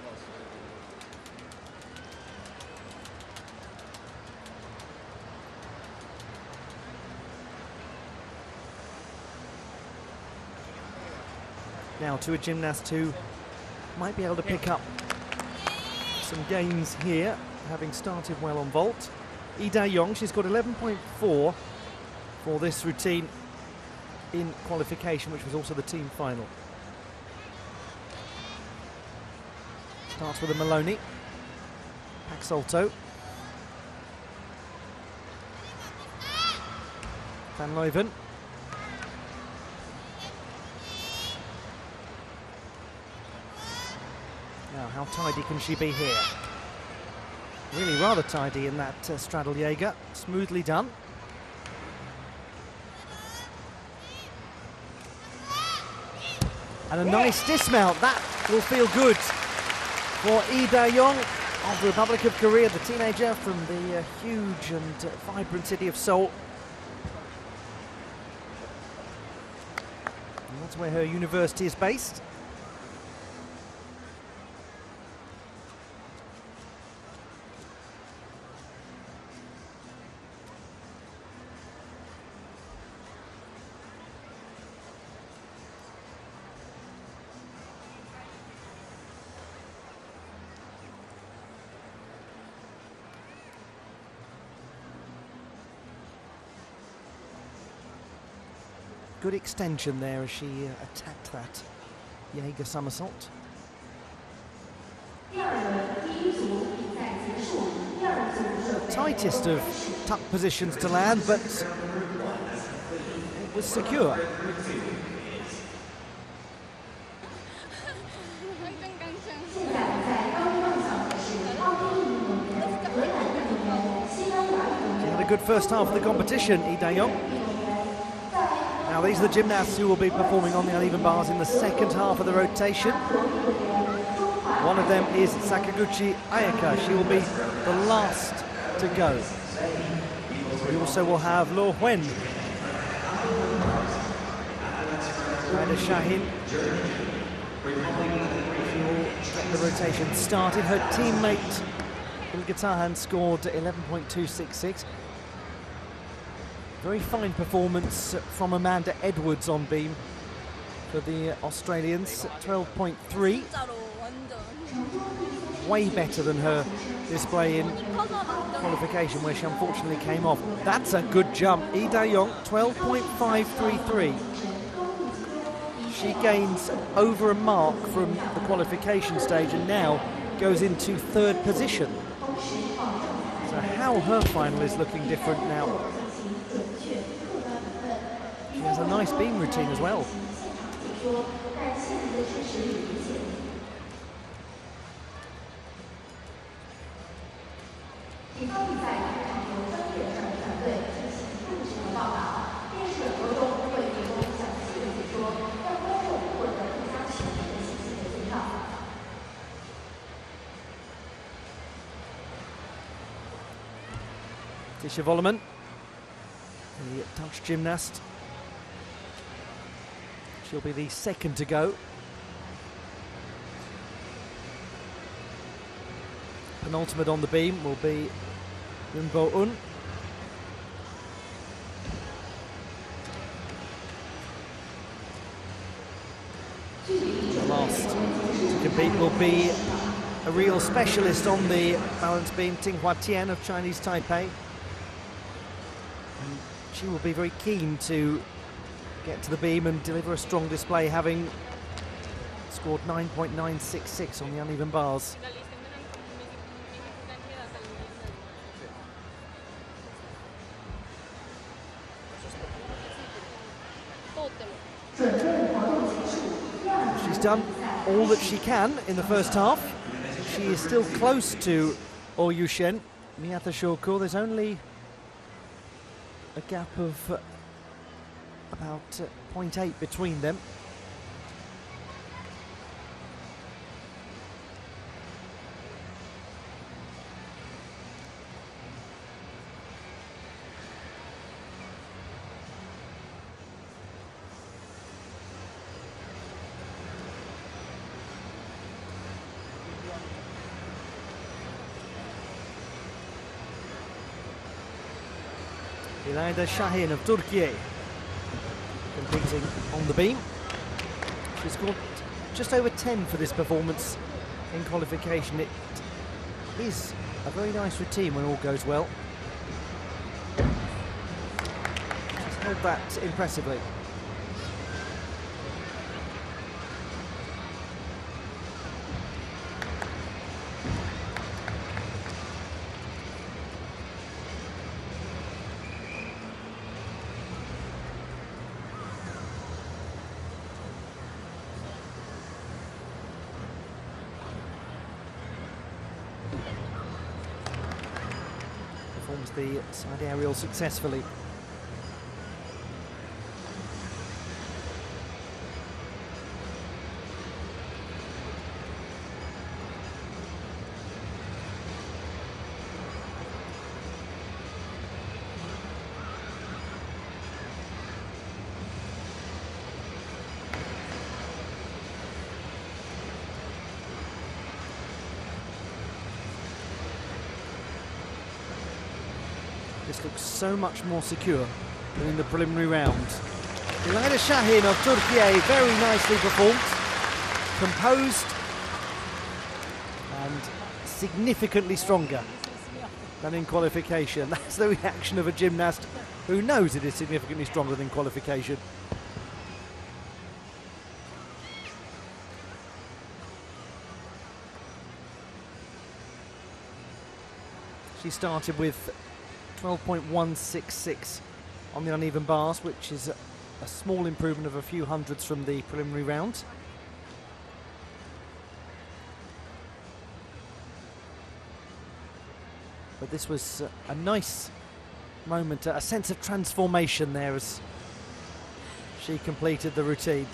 Now to a gymnast who might be able to pick up some gains here, having started well on vault. Lee Da-yong, she's got 11.4 for this routine in qualification, which was also the team final. Starts with a Maloney. Pak Solto. Van Leuven. Now, how tidy can she be here? Really rather tidy in that straddle Jaeger. Smoothly done. And a nice dismount. That will feel good for Lee Da-young of the Republic of Korea, the teenager from the huge and vibrant city of Seoul. And that's where her university is based. Good extension there as she attacked that Jaeger somersault. The tightest of tuck positions to land, but it was secure. She had a good first half of the competition, Lee Da-young. Now these are the gymnasts who will be performing on the uneven bars in the second half of the rotation. One of them is Sakaguchi Ayaka. She will be the last to go. We also will have Lo Huen, Ida Shahin. She will get the rotation started. Her teammate Ilga Tahan scored 11.266. Very fine performance from Amanda Edwards on beam for the Australians, 12.3. Way better than her display in qualification, where she unfortunately came off. That's a good jump. Lee Da-young, 12.533. She gains over a mark from the qualification stage and now goes into third position. So how her final is looking different now. She has a nice beam routine as well. Tisha Volleman, the Dutch gymnast. She'll be the second to go. Penultimate on the beam will be Yun Bo-eun. The last to compete will be a real specialist on the balance beam, Ting Hua Tian of Chinese Taipei. And she will be very keen to get to the beam and deliver a strong display, having scored 9.966 on the uneven bars. She's done all that she can in the first half. She is still close to Oh Yushen, Miyata Shoko. There's only a gap of about 0.8 between them. Ida Shahin of Turkey competing on the beam. She scored just over 10 for this performance in qualification. It is a very nice routine when all goes well. She's held that impressively. performs the side aerial successfully. This looks so much more secure than in the preliminary round. Ilayda Shahin of Turkey very nicely performed, composed and significantly stronger than in qualification. That's the reaction of a gymnast who knows it is significantly stronger than qualification. She started with 12.166 on the uneven bars, which is a small improvement of a few hundreds from the preliminary round. But this was a nice moment, a sense of transformation there as she completed the routine.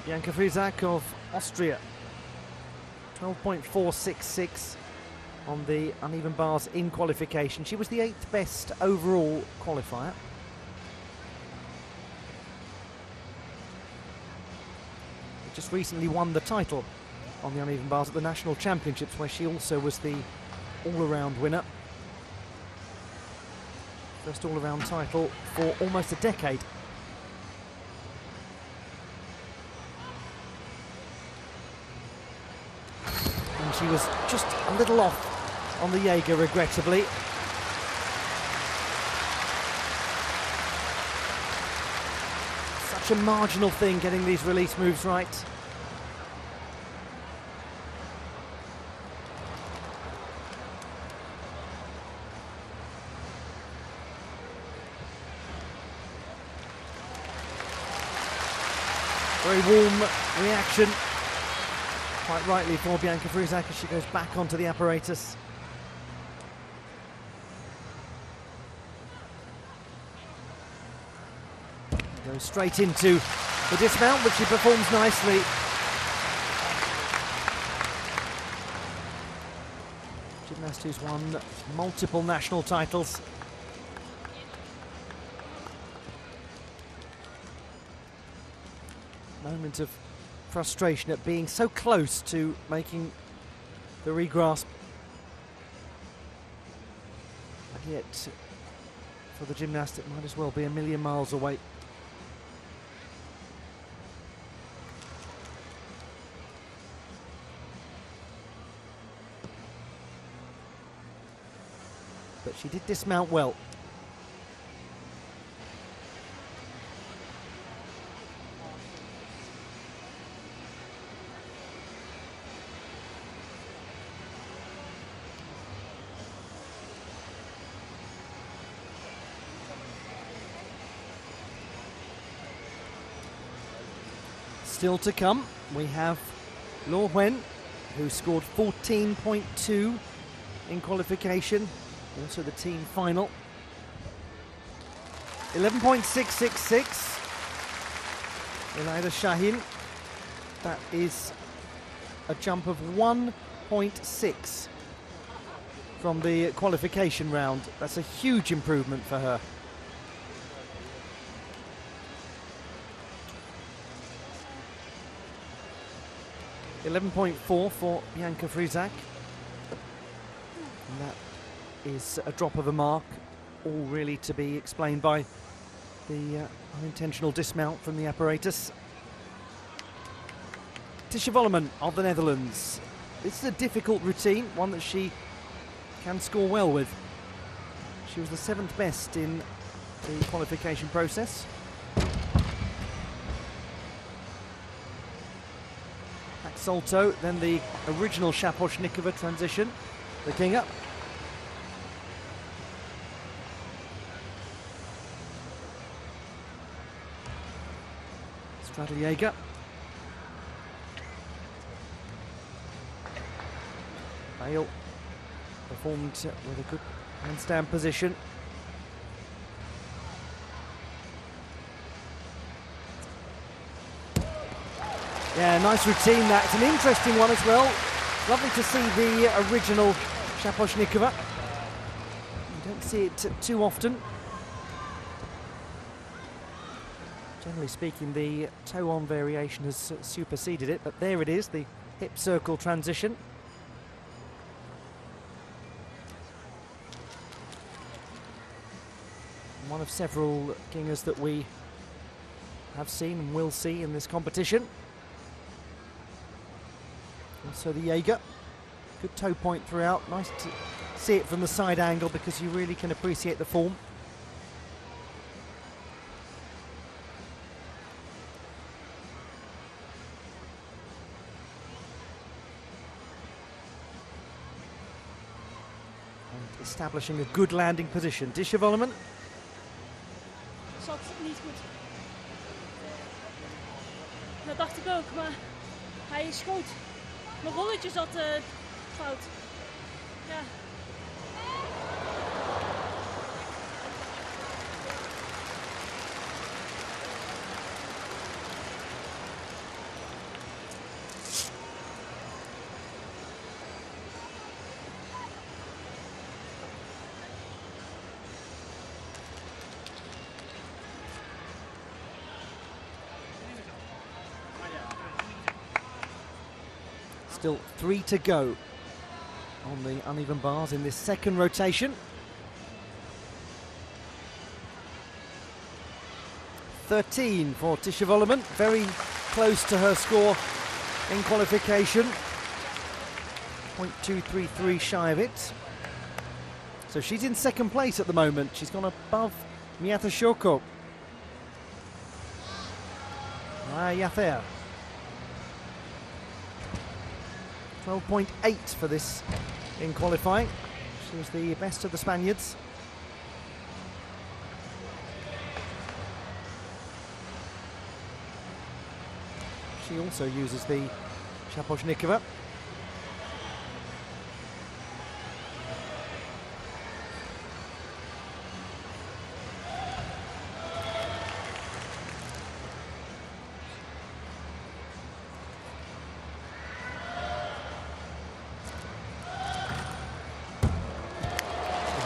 Bianca Friesak of Austria, 12.466 on the uneven bars in qualification. She was the 8th best overall qualifier. Just recently won the title on the uneven bars at the National Championships, where she also was the all-around winner. First all-around title for almost a decade. And she was just a little off on the Jaeger, regrettably. Such a marginal thing, getting these release moves right. Very warm reaction, quite rightly, for Bianca Friesak as she goes back onto the apparatus. Goes straight into the dismount, which she performs nicely. Gymnast who's won multiple national titles. Moment of frustration at being so close to making the regrasp. And yet, for the gymnast, it might as well be a million miles away. But she did dismount well. Still to come, we have Lo Wen, who scored 14.2 in qualification, also the team final. 11.666, Ilayda Shahin. That is a jump of 1.6 from the qualification round. That's a huge improvement for her. .4 for Bianca Friesak. And that is a drop of a mark, all really to be explained by the unintentional dismount from the apparatus. Tisha Volleman of the Netherlands. This is a difficult routine, one that she can score well with. She was the 7th best in the qualification process. Back salto, then the original Shaposhnikova transition, the king up. Straddle Jaeger. Bale performed with a good handstand position. Yeah, nice routine that. It's an interesting one as well. Lovely to see the original Shaposhnikova. You don't see it too often. Generally speaking, the toe-on variation has superseded it, but there it is, the hip circle transition. One of several Gingers that we have seen and will see in this competition. Also the Jaeger, good toe point throughout. Nice to see it from the side angle because you really can appreciate the form. And establishing a good landing position. Disjevolleman. Zat niet goed. Dat dacht ik ook, maar hij schoot. Mijn rolletje zat fout. Ja. Still 3 to go on the uneven bars in this second rotation. 13 for Disjevolleman, very close to her score in qualification. 0.233 shy of it. So she's in second place at the moment. She's gone above Miata Shoko. Yather. 12.8 for this in qualifying. She was the best of the Spaniards. She also uses the Shaposhnikova.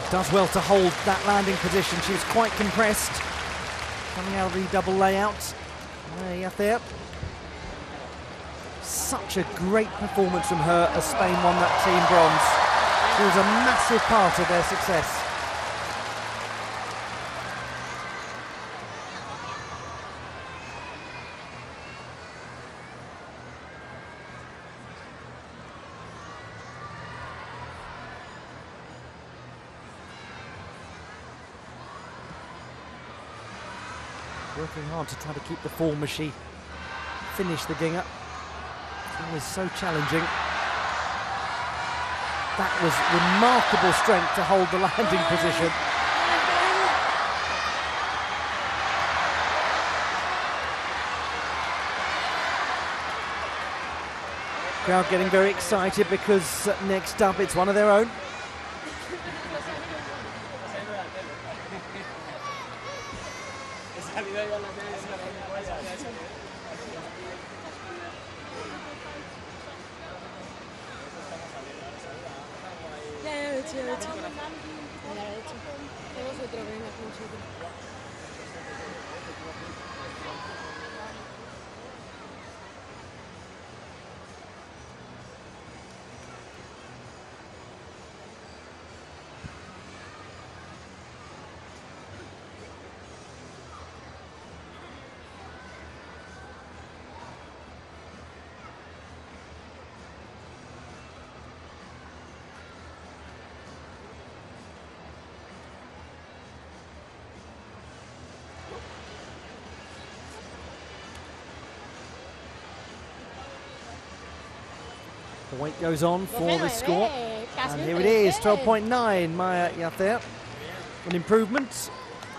Does well to hold that landing position. She was quite compressed coming out of the double layout. There. Such a great performance from her as Spain won that team bronze. She was a massive part of their success. Working hard to try to keep the form as she finished the Ginger. It's always so challenging. That was remarkable strength to hold the landing position. Crowd getting very excited because next up it's one of their own. The weight goes on for the score. And here it is, 12.9, Maya Yather. An improvement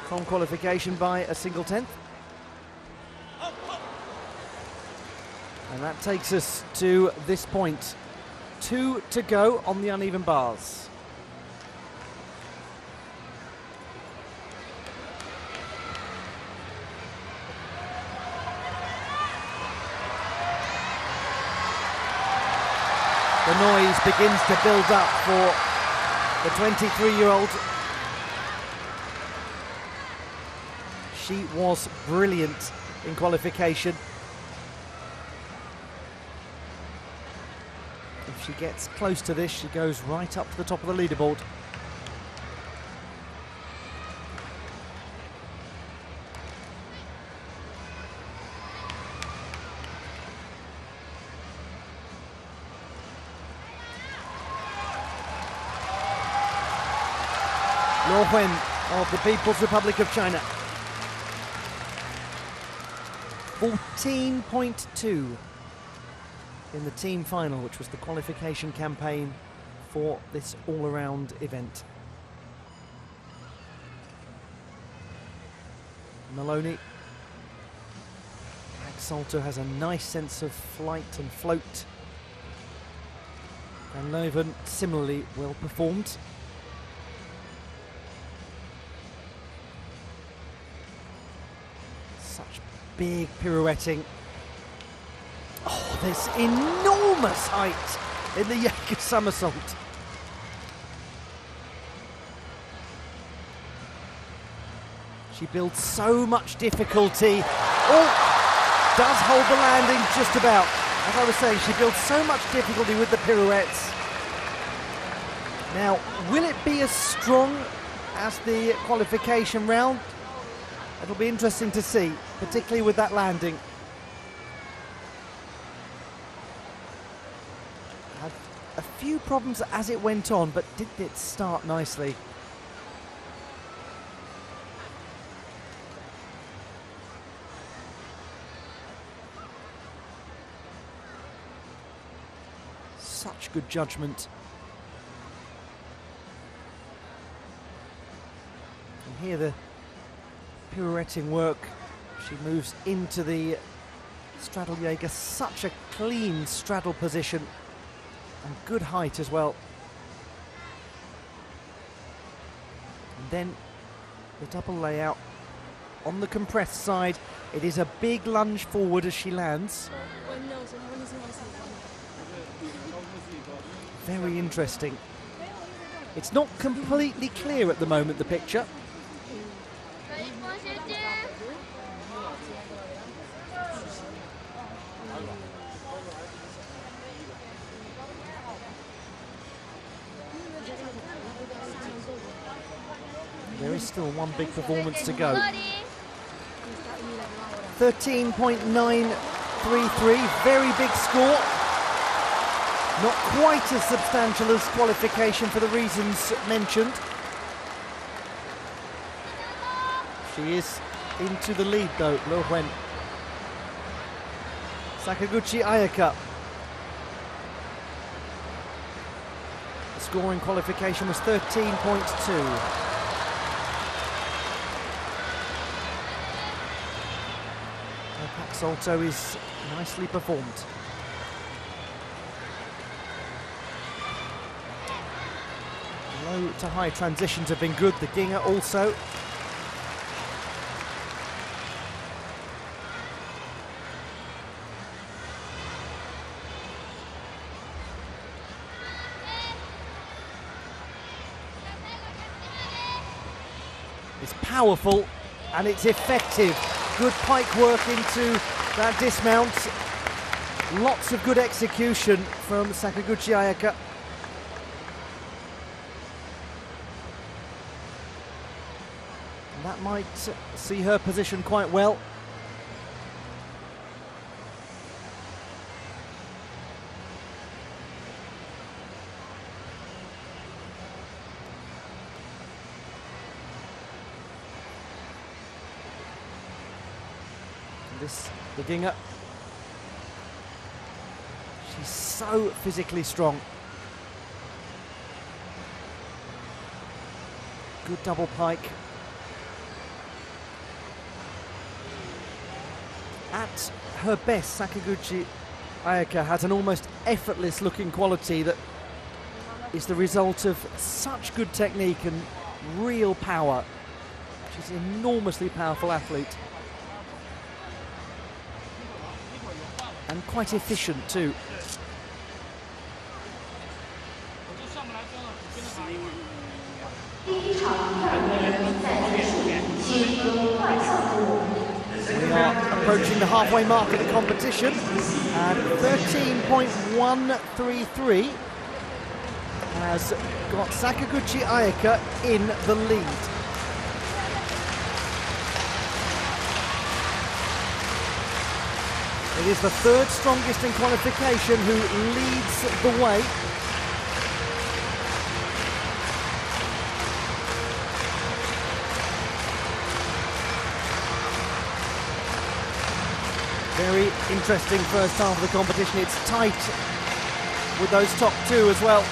from qualification by a single tenth. And that takes us to this point 2 to go on the uneven bars. The noise begins to build up for the 23-year-old. She was brilliant in qualification. If she gets close to this, she goes right up to the top of the leaderboard. Luo Wen of the People's Republic of China. 14.2 in the team final, which was the qualification campaign for this all-around event. Maloney. Salto has a nice sense of flight and float. And Leuven similarly well performed. Such big pirouetting. Oh, there's enormous height in the Jaeger somersault. She builds so much difficulty. Oh, does hold the landing just about. As I was saying, she builds so much difficulty with the pirouettes. Now, will it be as strong as the qualification round? It'll be interesting to see, particularly with that landing. Had a few problems as it went on, but did it start nicely. Such good judgment. And here the pirouetting work. She moves into the straddle Jaeger. Such a clean straddle position and good height as well. And then the double layout on the compressed side. It is a big lunge forward as she lands. Very interesting. It's not completely clear at the moment, the picture. There is still one big performance to go. 13.933, very big score. Not quite as substantial as qualification for the reasons mentioned. She is into the lead though, Luo Wen. Sakaguchi Ayaka. The score in qualification was 13.2. Salto is nicely performed. Low to high transitions have been good. The Ginger also. It's powerful and it's effective. Good pike work into that dismount. Lots of good execution from Sakaguchi Ayaka. And that might see her position quite well. The Ginger. She's so physically strong. Good double pike. At her best, Sakaguchi Ayaka has an almost effortless looking quality that is the result of such good technique and real power. She's an enormously powerful athlete. And quite efficient too. We are approaching the halfway mark of the competition, and 13.133 has got Sakaguchi Ayaka in the lead. It is the third strongest in qualification who leads the way. Very interesting first half of the competition. It's tight with those top two as well.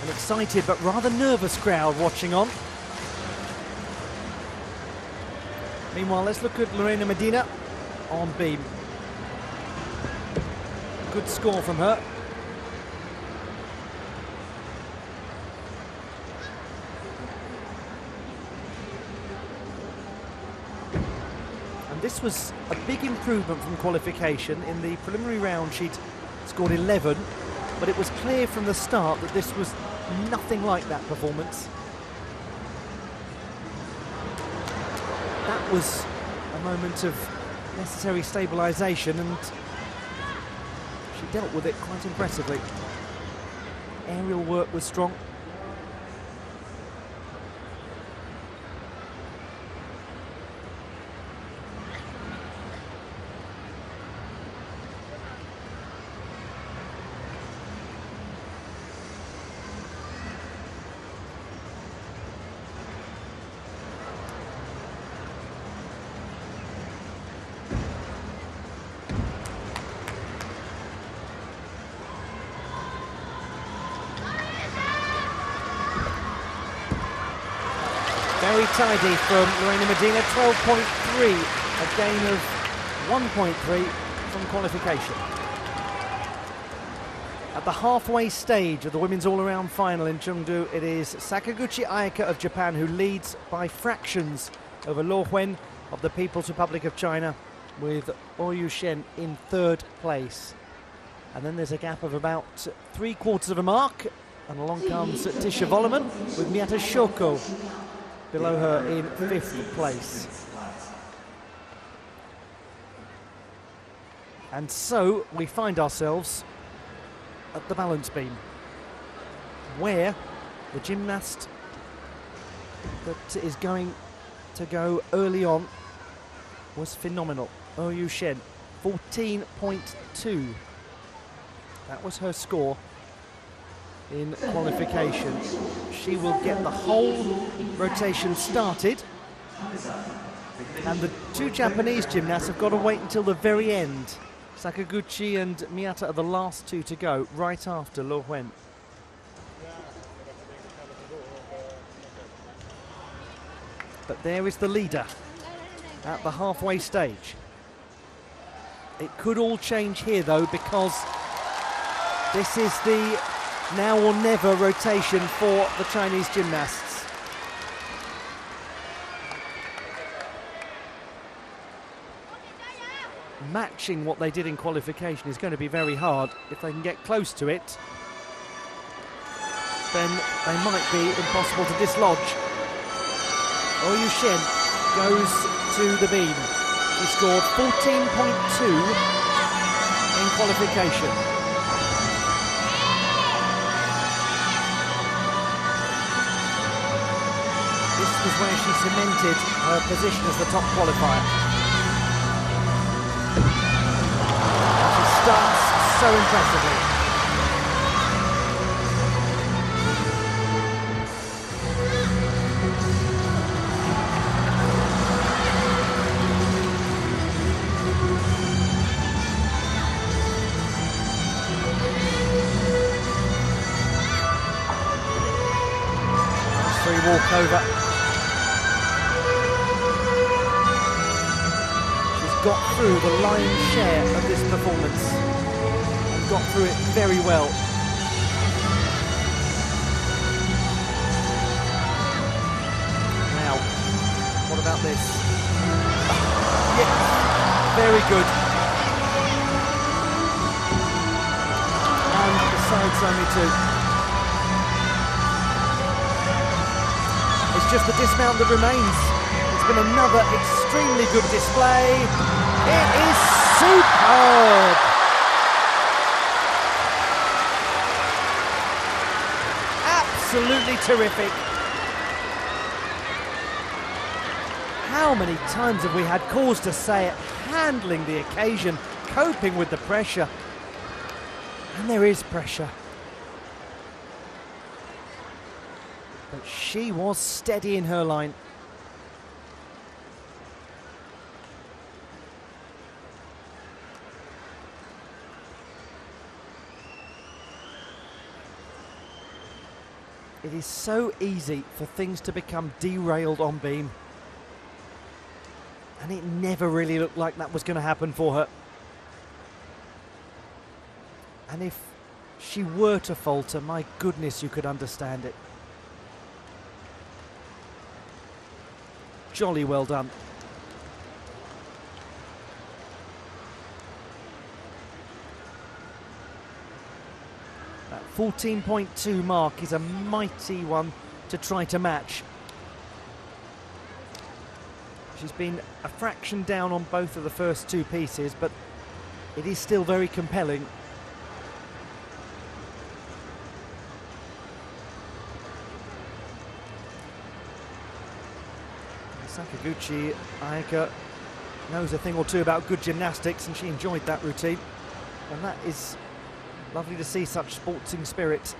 An excited but rather nervous crowd watching on. Meanwhile, let's look at Lorena Medina on beam. Good score from her. And this was a big improvement from qualification. In the preliminary round, she'd scored 11, but it was clear from the start that this was nothing like that performance. That was a moment of necessary stabilisation, and she dealt with it quite impressively. Aerial work was strong. Very tidy from Lorena Medina, 12.3, a gain of 1.3 from qualification. At the halfway stage of the women's all-around final in Chengdu, it is Sakaguchi Ayaka of Japan who leads by fractions over Luo Wen of the People's Republic of China, with Oyu Shen in third place. And then there's a gap of about 3/4 of a mark, and along comes Tisha Volleman with Miyata Shoko below her in 5th place. And so we find ourselves at the balance beam, where the gymnast that is going to go early on was phenomenal. Oyu Shen, 14.2. That was her score in qualification. She will get the whole rotation started, and the two Japanese gymnasts have got to wait until the very end. Sakaguchi and Miyata are the last two to go, right after Luo Wen. But there is the leader at the halfway stage. It could all change here though, because this is the now or never rotation for the Chinese gymnasts. Matching what they did in qualification is going to be very hard. If they can get close to it, then they might be impossible to dislodge. Oyu Shen goes to the beam. He scored 14.2 in qualification. This was where she cemented her position as the top qualifier. She starts so impressively. Nice free walk over. got through the lion's share of this performance and got through it very well. Now, what about this? Yes, very good. And the side's only 2. It's just the dismount that remains. It's been another extremely good display. It is superb. Absolutely terrific. How many times have we had cause to say it? Handling the occasion, coping with the pressure. And there is pressure. But she was steady in her line. It is so easy for things to become derailed on beam. And it never really looked like that was going to happen for her. And if she were to falter, my goodness, you could understand it. Jolly well done. That 14.2 mark is a mighty one to try to match. She's been a fraction down on both of the first 2 pieces, but it is still very compelling. Sakaguchi Ayaka knows a thing or two about good gymnastics, and she enjoyed that routine. And that is lovely to see, such sporting spirit.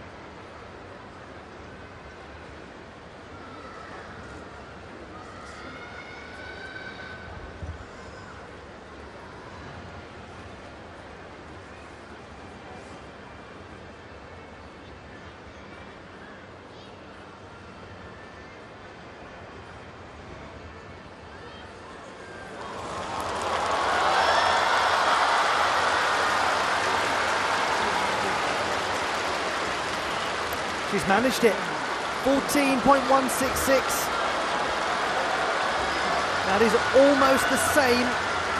She's managed it. 14.166. That is almost the same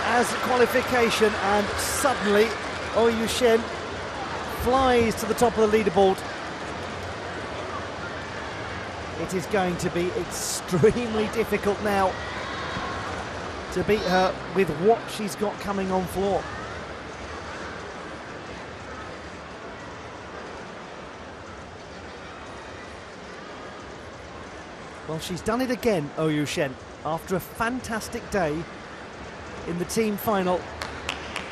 as qualification, and suddenly Oyu Shen flies to the top of the leaderboard. It is going to be extremely difficult now to beat her with what she's got coming on floor. Well, she's done it again, Oyu Shen, after a fantastic day in the team final.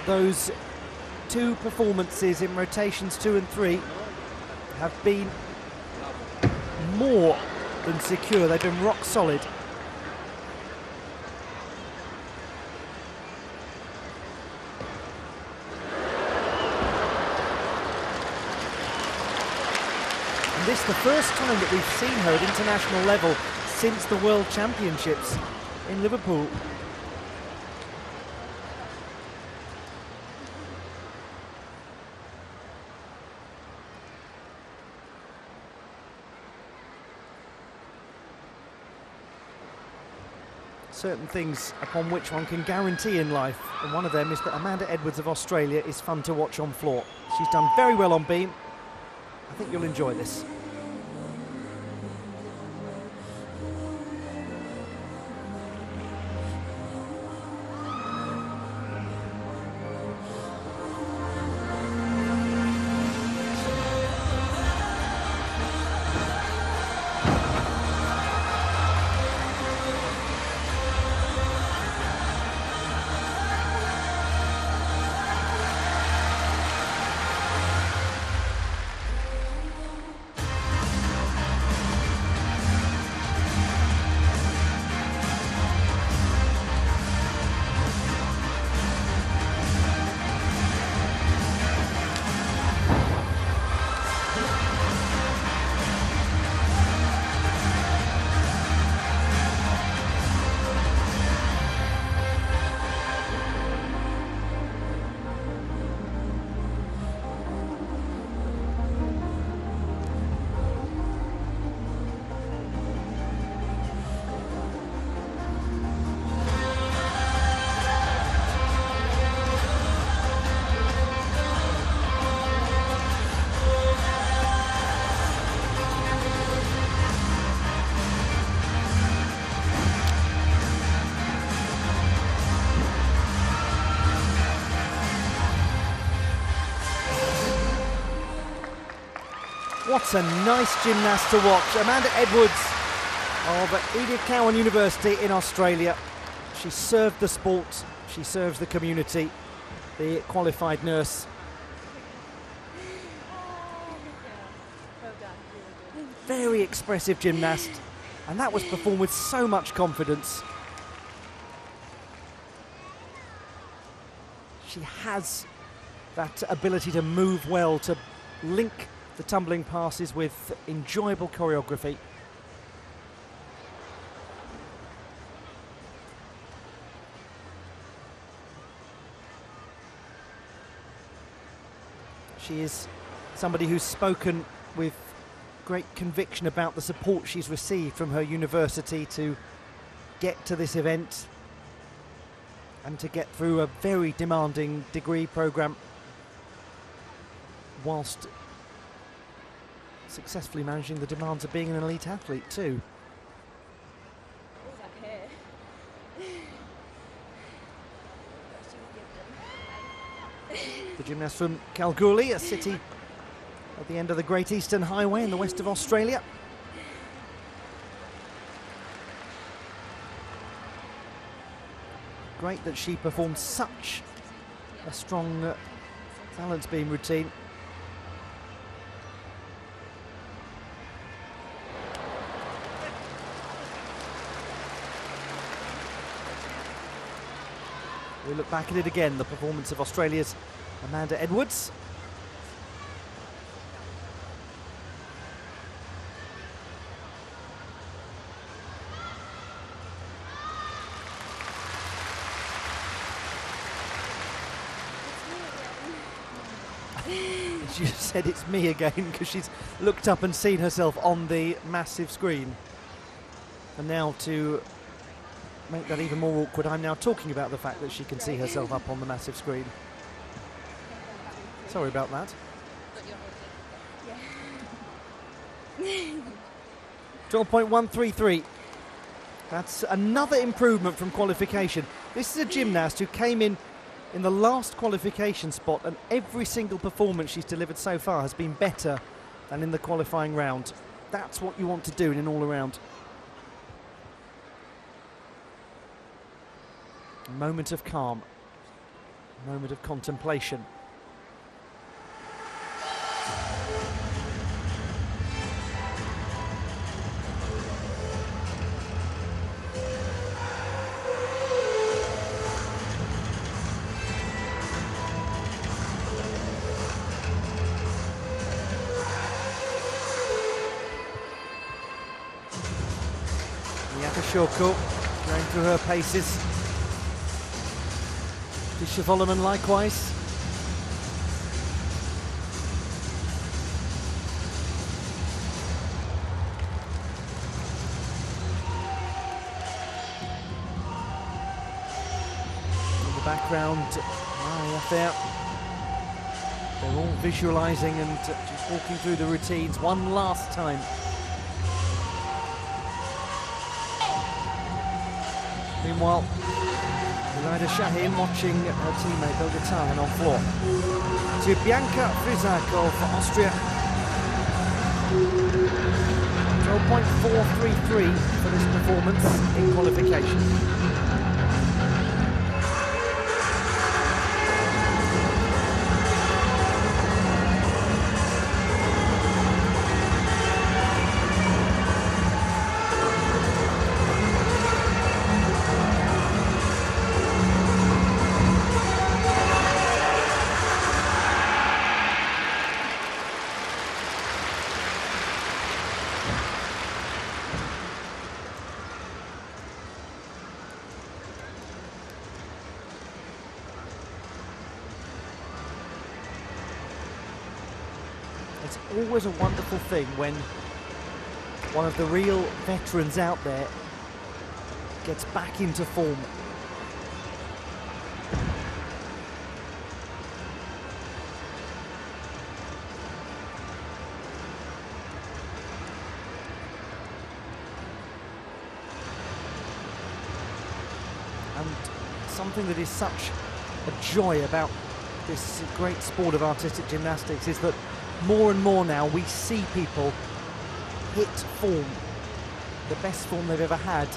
Those 2 performances in rotations 2 and 3 have been more than secure. They've been rock solid. This is the first time that we've seen her at international level since the World Championships in Liverpool. Certain things upon which one can guarantee in life, and one of them is that Amanda Edwards of Australia is fun to watch on floor. She's done very well on beam. I think you'll enjoy this. What a nice gymnast to watch. Amanda Edwards of Edith Cowan University in Australia. She served the sport, she serves the community, the qualified nurse. Very expressive gymnast, and that was performed with so much confidence. She has that ability to move well, to link the tumbling passes with enjoyable choreography. She is somebody who's spoken with great conviction about the support she's received from her university to get to this event and to get through a very demanding degree programme whilst successfully managing the demands of being an elite athlete too. The gymnast from Kalgoorlie, a city at the end of the Great Eastern Highway in the west of Australia. Great that she performed such a strong balance beam routine. We look back at it again, the performance of Australia's Amanda Edwards. She said it's me again because she's looked up and seen herself on the massive screen. And now to make that even more awkward, I'm now talking about the fact that she can see herself up on the massive screen. Sorry about that. 12.133. That's another improvement from qualification. This is a gymnast who came in the last qualification spot, and every single performance she's delivered so far has been better than in the qualifying round. That's what you want to do in an all-around. A moment of calm, a moment of contemplation. Shoko going through her paces. Disha Volleman likewise. In the background, Maria there. They're all visualising and just walking through the routines one last time. Meanwhile, Ida Shahin watching her teammate Bilge Tagen on floor. To Bianca Frizak of Austria. 12.433 for this performance in qualification. It's always a wonderful thing when one of the real veterans out there gets back into form. And something that is such a joy about this great sport of artistic gymnastics is that more and more now we see people hit form, the best form they've ever had,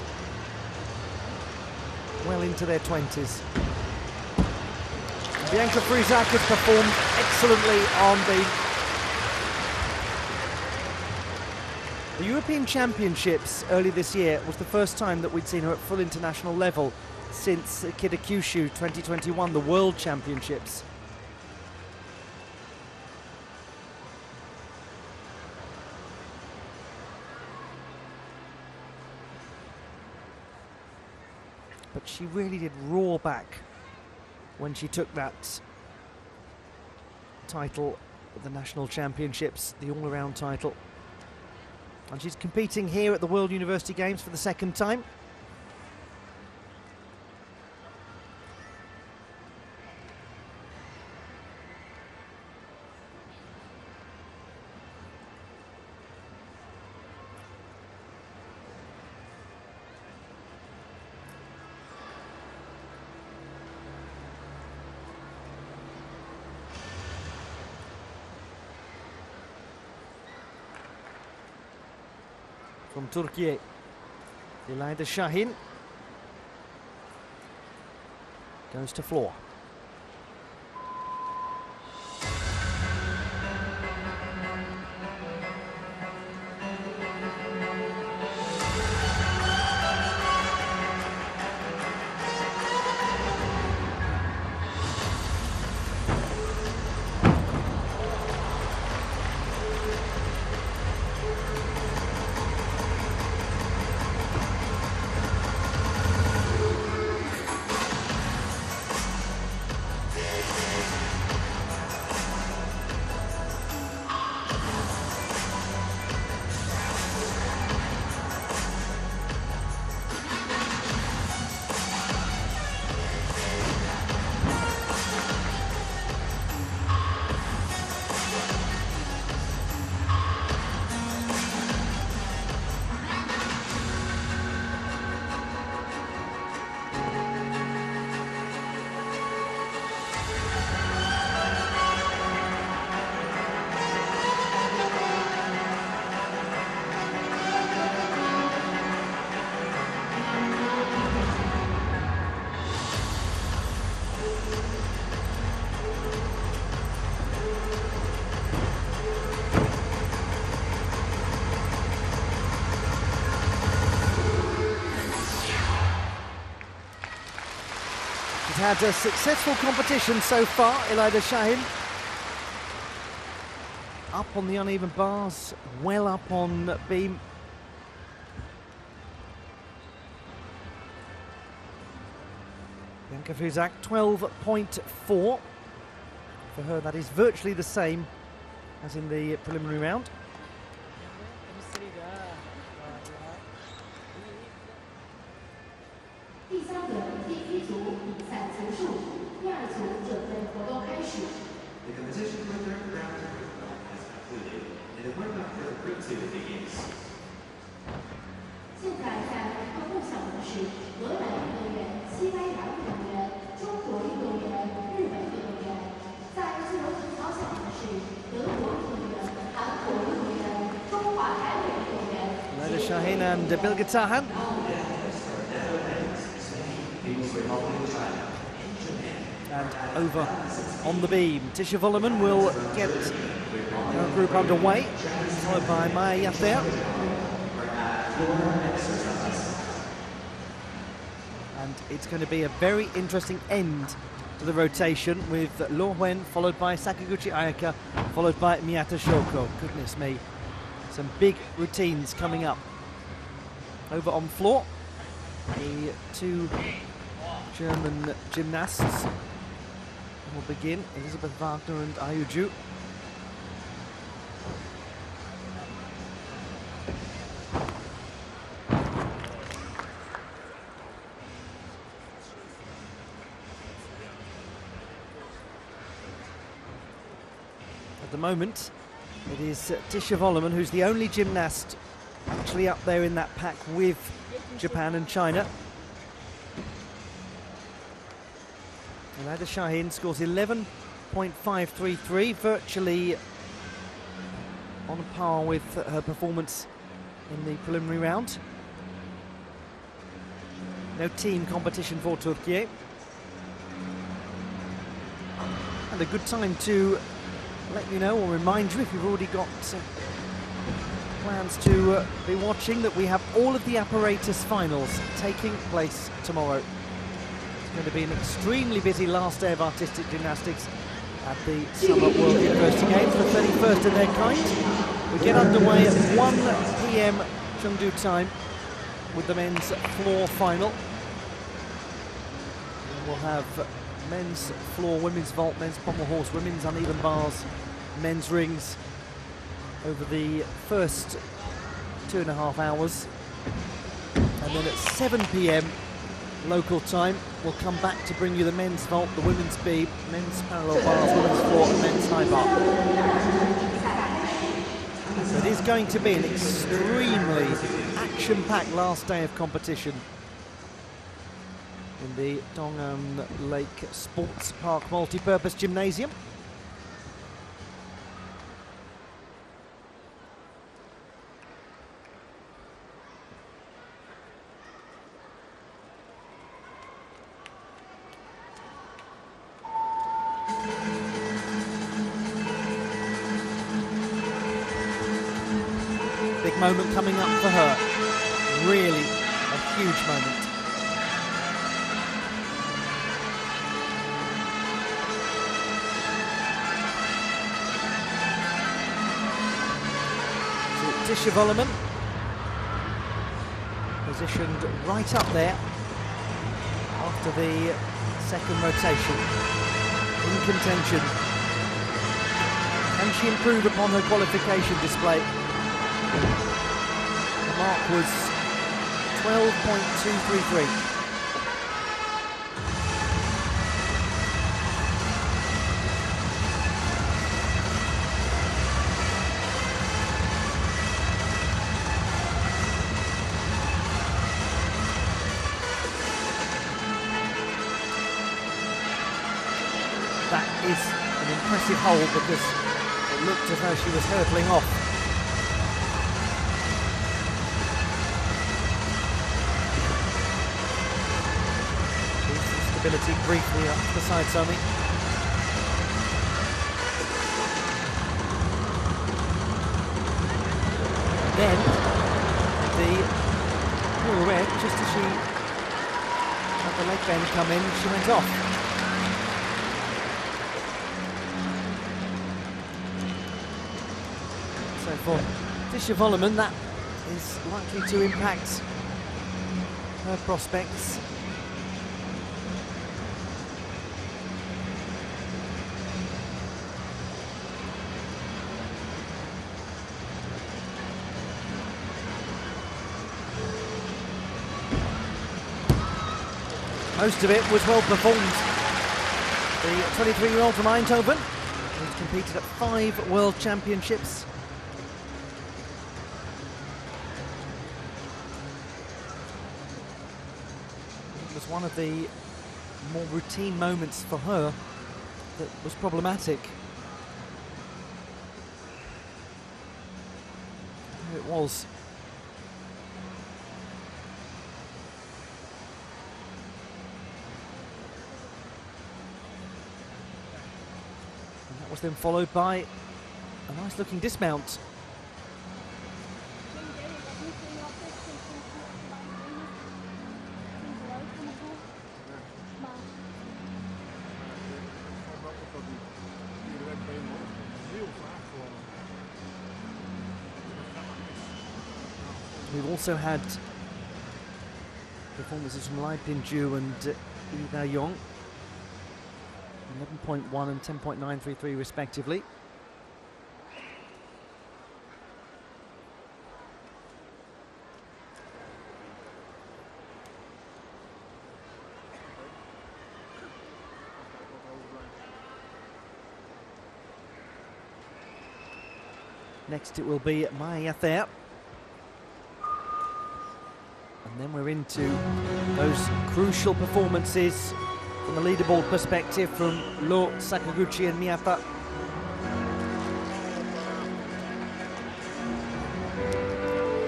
well into their 20s. Bianca Fruzak has performed excellently on the European Championships earlier this year. Was the first time that we'd seen her at full international level since Kitakyushu 2021, the World Championships. But she really did roar back when she took that title at the National Championships, the all-around title. And she's competing here at the World University Games for the second time. From Turkey, Ilayda Shahin goes to floor. Had a successful competition so far, Ilayda Shahin. Up on the uneven bars, well up on beam. Bianca Fruzak, 12.4. For her, that is virtually the same as in the preliminary round. The competition for the third round of football has concluded, and it went up for the group 2 of the games. 现在在开幕项目的是荷兰运动员、西班牙运动员、中国运动员、日本运动员；在自由体操项目的是德国运动员、韩国运动员、中华台北运动员。Ilayda Shahin and Bilge Tahan. And over on the beam, Tisha Volleman will get her group underway, followed by Maya Yafter. And it's going to be a very interesting end to the rotation with Lo Huen, followed by Sakaguchi Ayaka, followed by Miyata Shoko. Goodness me, some big routines coming up. Over on floor, the two German gymnasts will begin, Elizabeth Wagner and Ayuju. At the moment, it is Tisha Volleman who's the only gymnast actually up there in that pack with Japan and China. Ilayda Shahin scores 11.533, virtually on a par with her performance in the preliminary round. No team competition for Turkey. And a good time to let you know, or remind you if you've already got plans to be watching, that we have all of the apparatus finals taking place tomorrow. It's going to be an extremely busy last day of artistic gymnastics at the Summer World University Games, the 31st of their kind. We get underway at 1 p.m. Chengdu time with the men's floor final. And we'll have men's floor, women's vault, men's pommel horse, women's uneven bars, men's rings over the first 2.5 hours. And then at 7 p.m. local time, we'll come back to bring you the men's vault, the women's beam, men's parallel bars, women's floor, and men's high bar. So it is going to be an extremely action-packed last day of competition in the Dong'an Lake Sports Park Multi-Purpose Gymnasium. Big moment coming up for her. Really a huge moment. Tisha Volleman, positioned right up there after the second rotation, in contention. Can she improve upon her qualification display? The mark was 12.233. That is an impressive hole because it looked as though she was hurtling off. Stability briefly up the side, Somi. Then the pirouette, just as she had the leg bend come in, she went off. So for Tisha Volleman, that is likely to impact her prospects. Most of it was well performed. The 23-year-old from Eindhoven, who's competed at 5 World Championships. It was one of the more routine moments for her that was problematic. Here it was. Was then followed by a nice looking dismount. We've also had performances from Lai Pin-ju and Ida Yong. 11.1 and 10.933 respectively. Next it will be Maya Thayer. And then we're into those crucial performances from a leaderboard perspective from Lo, Sakaguchi and Miyata.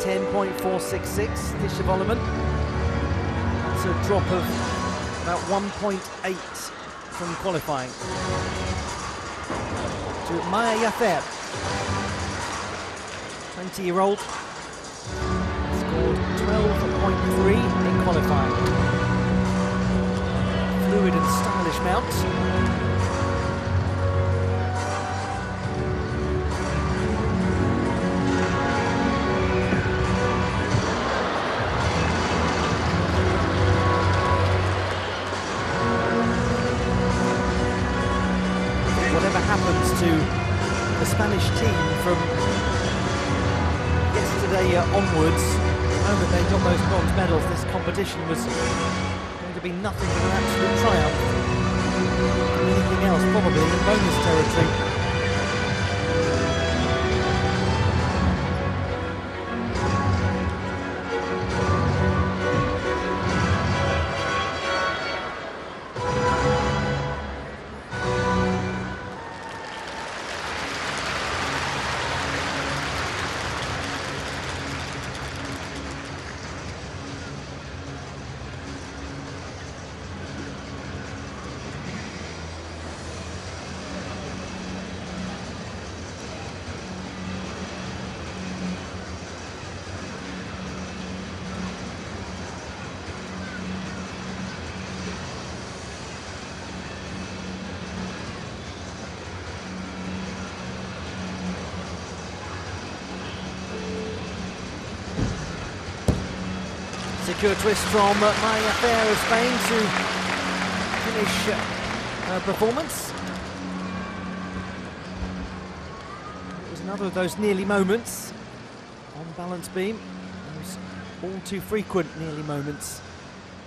10.466, Tisha Volleman. That's a drop of about 1.8 from qualifying. To Maya Yafer, 20-year-old, scored 12.3 in qualifying. Fluid and stylish mount. Whatever happens to the Spanish team from yesterday onwards, the moment they got those bronze medals, this competition was going to be nothing but an absolute triumph. Anything else probably in bonus territory. Secure twist from Maya Yafer of Spain to finish her performance. It was another of those nearly moments on balance beam. Those all too frequent nearly moments.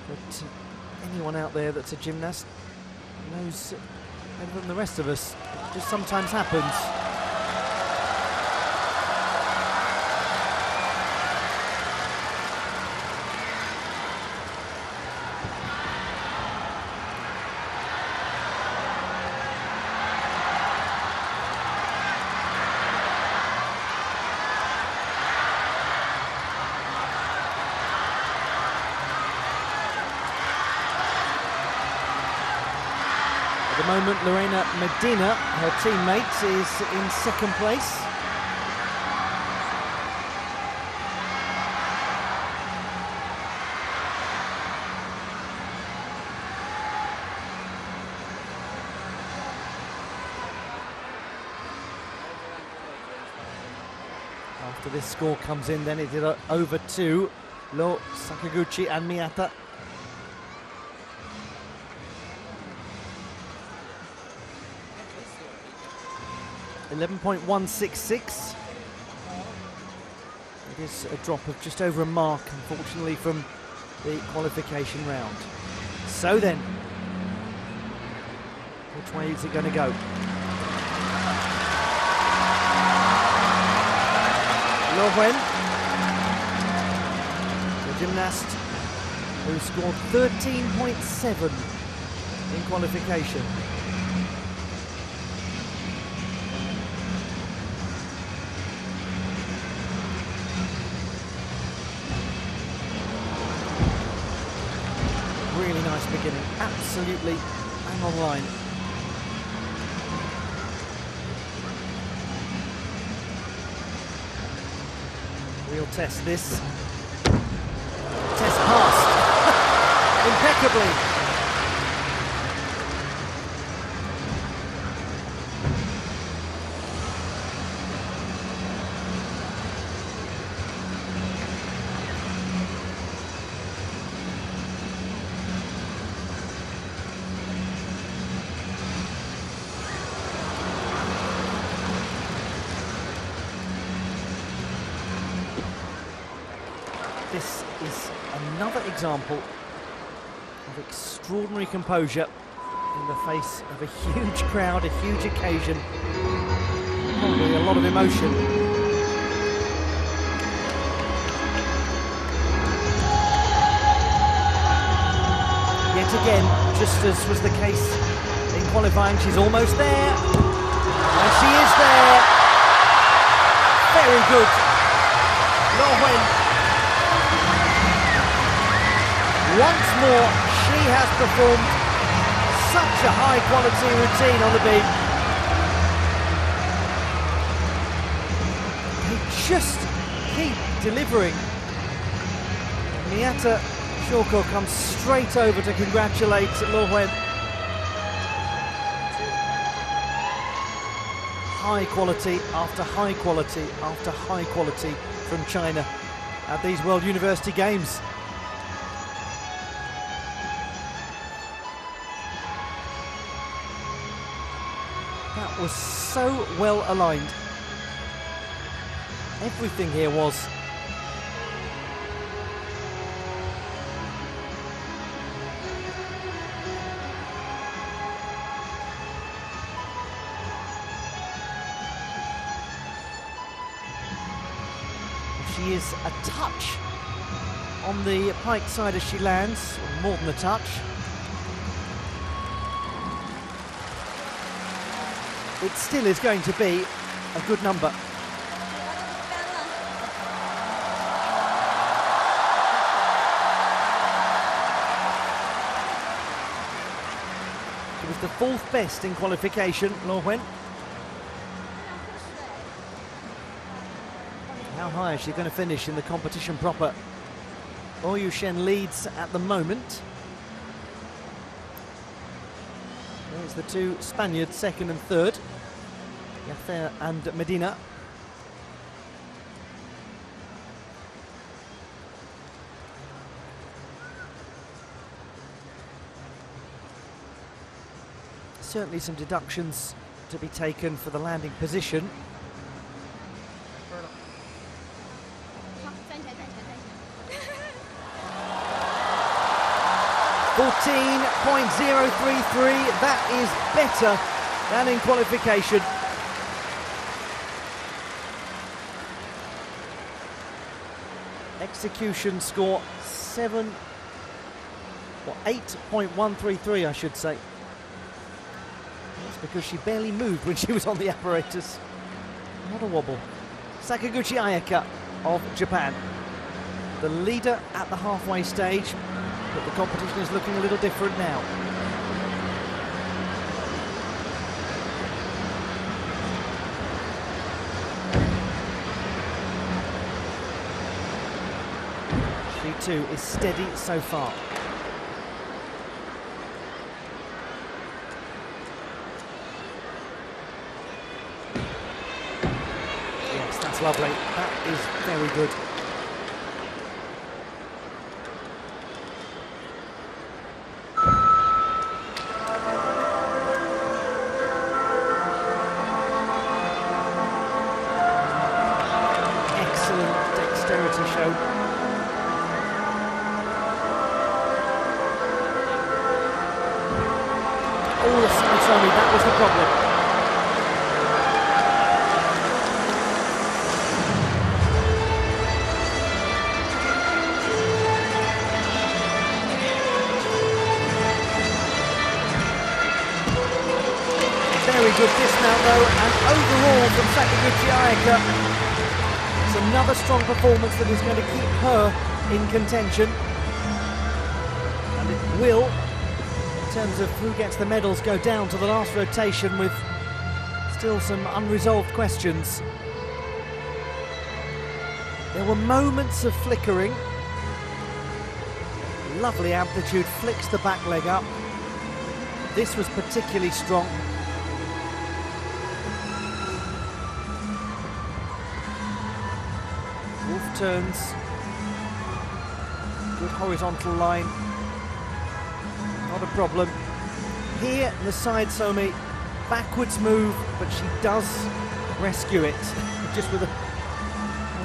But anyone out there that's a gymnast knows better than the rest of us. It just sometimes happens. At the moment, Lorena Medina, her teammate, is in second place. After this score comes in, then it is over to Lo, Sakaguchi and Miyata. .166. It is a drop of just over a mark, unfortunately, from the qualification round. So then, which way is it going to go? Lo Wen, the gymnast who scored 13.7 in qualification. Really nice beginning, absolutely bang on line. We'll test this. Test passed impeccably. This is another example of extraordinary composure in the face of a huge crowd, a huge occasion, probably a lot of emotion. Yet again, just as was the case in qualifying, she's almost there, and she is there. Very good. Lo Wen. Once more, she has performed such a high quality routine on the beam. They just keep delivering. Miyata Shoko comes straight over to congratulate Lo Wen. High quality after high quality after high quality from China at these World University Games. That was so well aligned. Everything here was. She is a touch on the pike side as she lands, or more than a touch. It still is going to be a good number. It was the fourth best in qualification, Lo Wen. How high is she going to finish in the competition proper? Oyu Shen leads at the moment. There's the two Spaniards, second and third. Yafer and Medina. Certainly some deductions to be taken for the landing position. 14.033, that is better than in qualification. Execution score 8.133, I should say. That's because she barely moved when she was on the apparatus. Not a wobble. Sakaguchi Ayaka of Japan, the leader at the halfway stage. But the competition is looking a little different now. She too is steady so far. Yes, that's lovely. That is very good. That was the problem. Very good dismount though, and overall from Sakaguchi Ayaka, it's another strong performance that is going to keep her in contention, and it will, in terms of who gets the medals, go down to the last rotation with still some unresolved questions. There were moments of flickering. Lovely amplitude, flicks the back leg up. This was particularly strong. Wolf turns. Good horizontal line. Not a problem. Here, the side Somi, backwards move, but she does rescue it. Just with a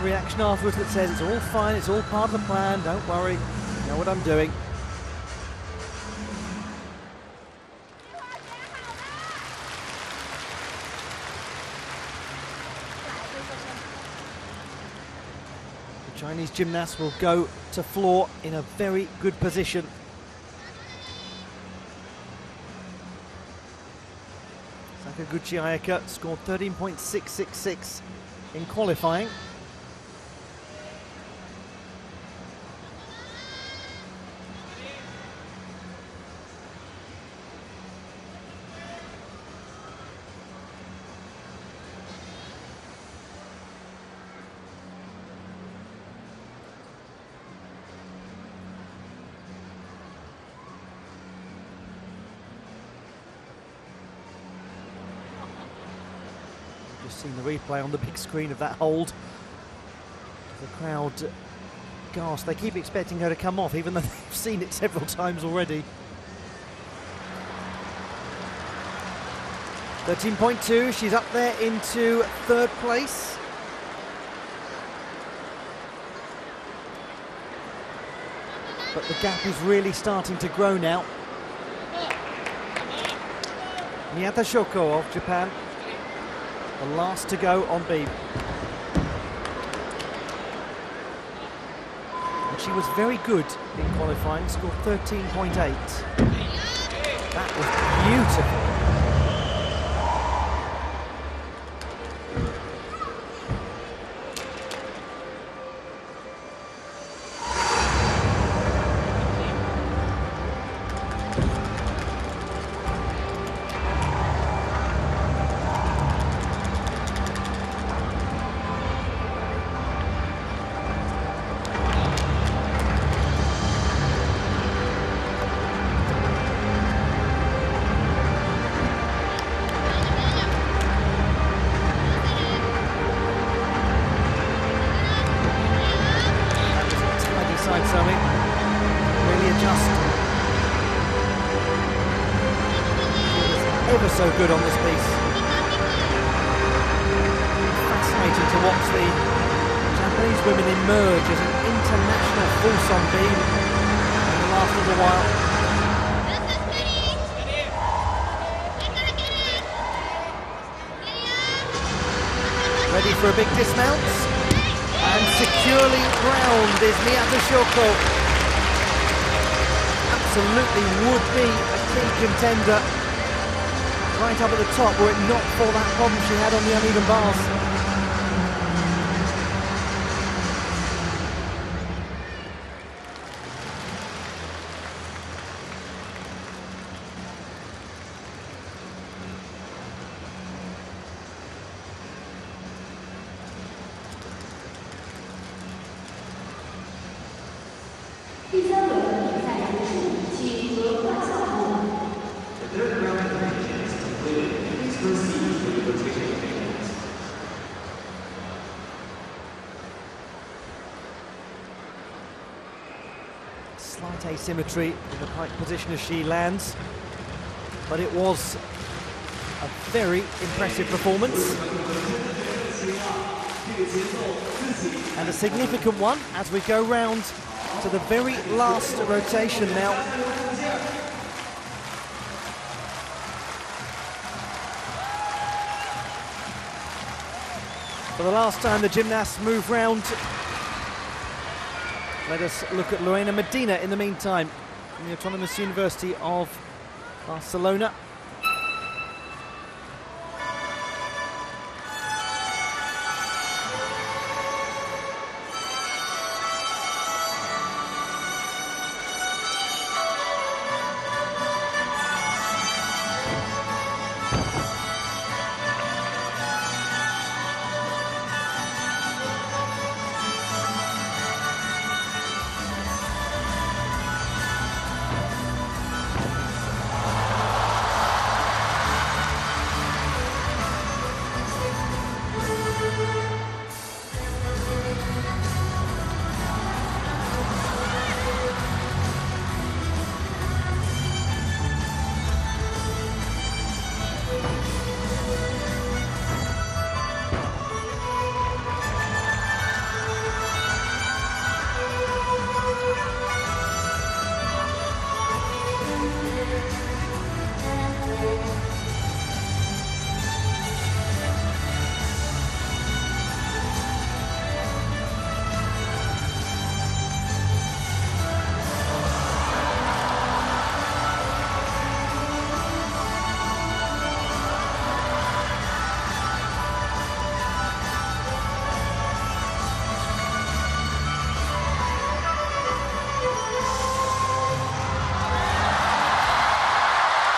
reaction afterwards that says it's all fine, it's all part of the plan, don't worry, I know what I'm doing. The Chinese gymnast will go to floor in a very good position. Sakaguchi Ayaka scored 13.666 in qualifying. just seen the replay on the big screen of that hold. The crowd gasp. They keep expecting her to come off, even though they've seen it several times already. 13.2, she's up there into third place. But the gap is really starting to grow now. Miyata Shoko of Japan, the last to go on beam. And she was very good in qualifying, scored 13.8. That was beautiful. Ever so good on this piece. Fascinating to watch the Japanese women emerge as an international force on beam in the last little while. Ready for a big dismount, and securely ground is Miyata Shoko. Absolutely would be a key contender. Right up at the top, were it not for that problem she had on the uneven bars. Slight asymmetry in the pike position as she lands, but it was a very impressive performance and a significant one as we go round to the very last rotation now. For the last time the gymnasts move round. Let us look at Lorena Medina in the meantime from the Autonomous University of Barcelona.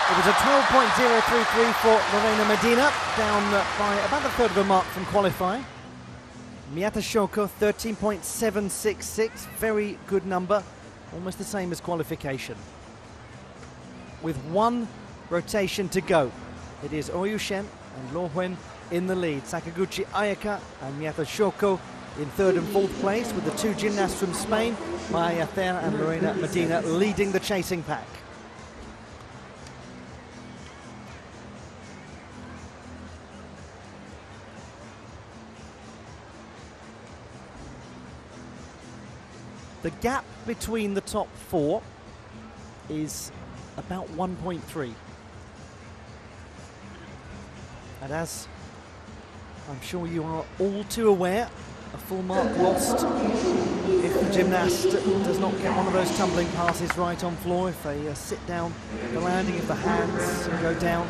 It was a 12.033 for Lorena Medina, down by about a third of a mark from qualifying. Miyata Shoko, 13.766, very good number, almost the same as qualification. With one rotation to go, it is Oyu Shen and Lo Huen in the lead. Sakaguchi Ayaka and Miyata Shoko in third and fourth place, with the two gymnasts from Spain, Maya Ther and Lorena Medina, leading the chasing pack. The gap between the top four is about 1.3. And as I'm sure you are all too aware, a full mark lost if the gymnast does not get one of those tumbling passes right on floor, if they sit down the landing, if the hands go down.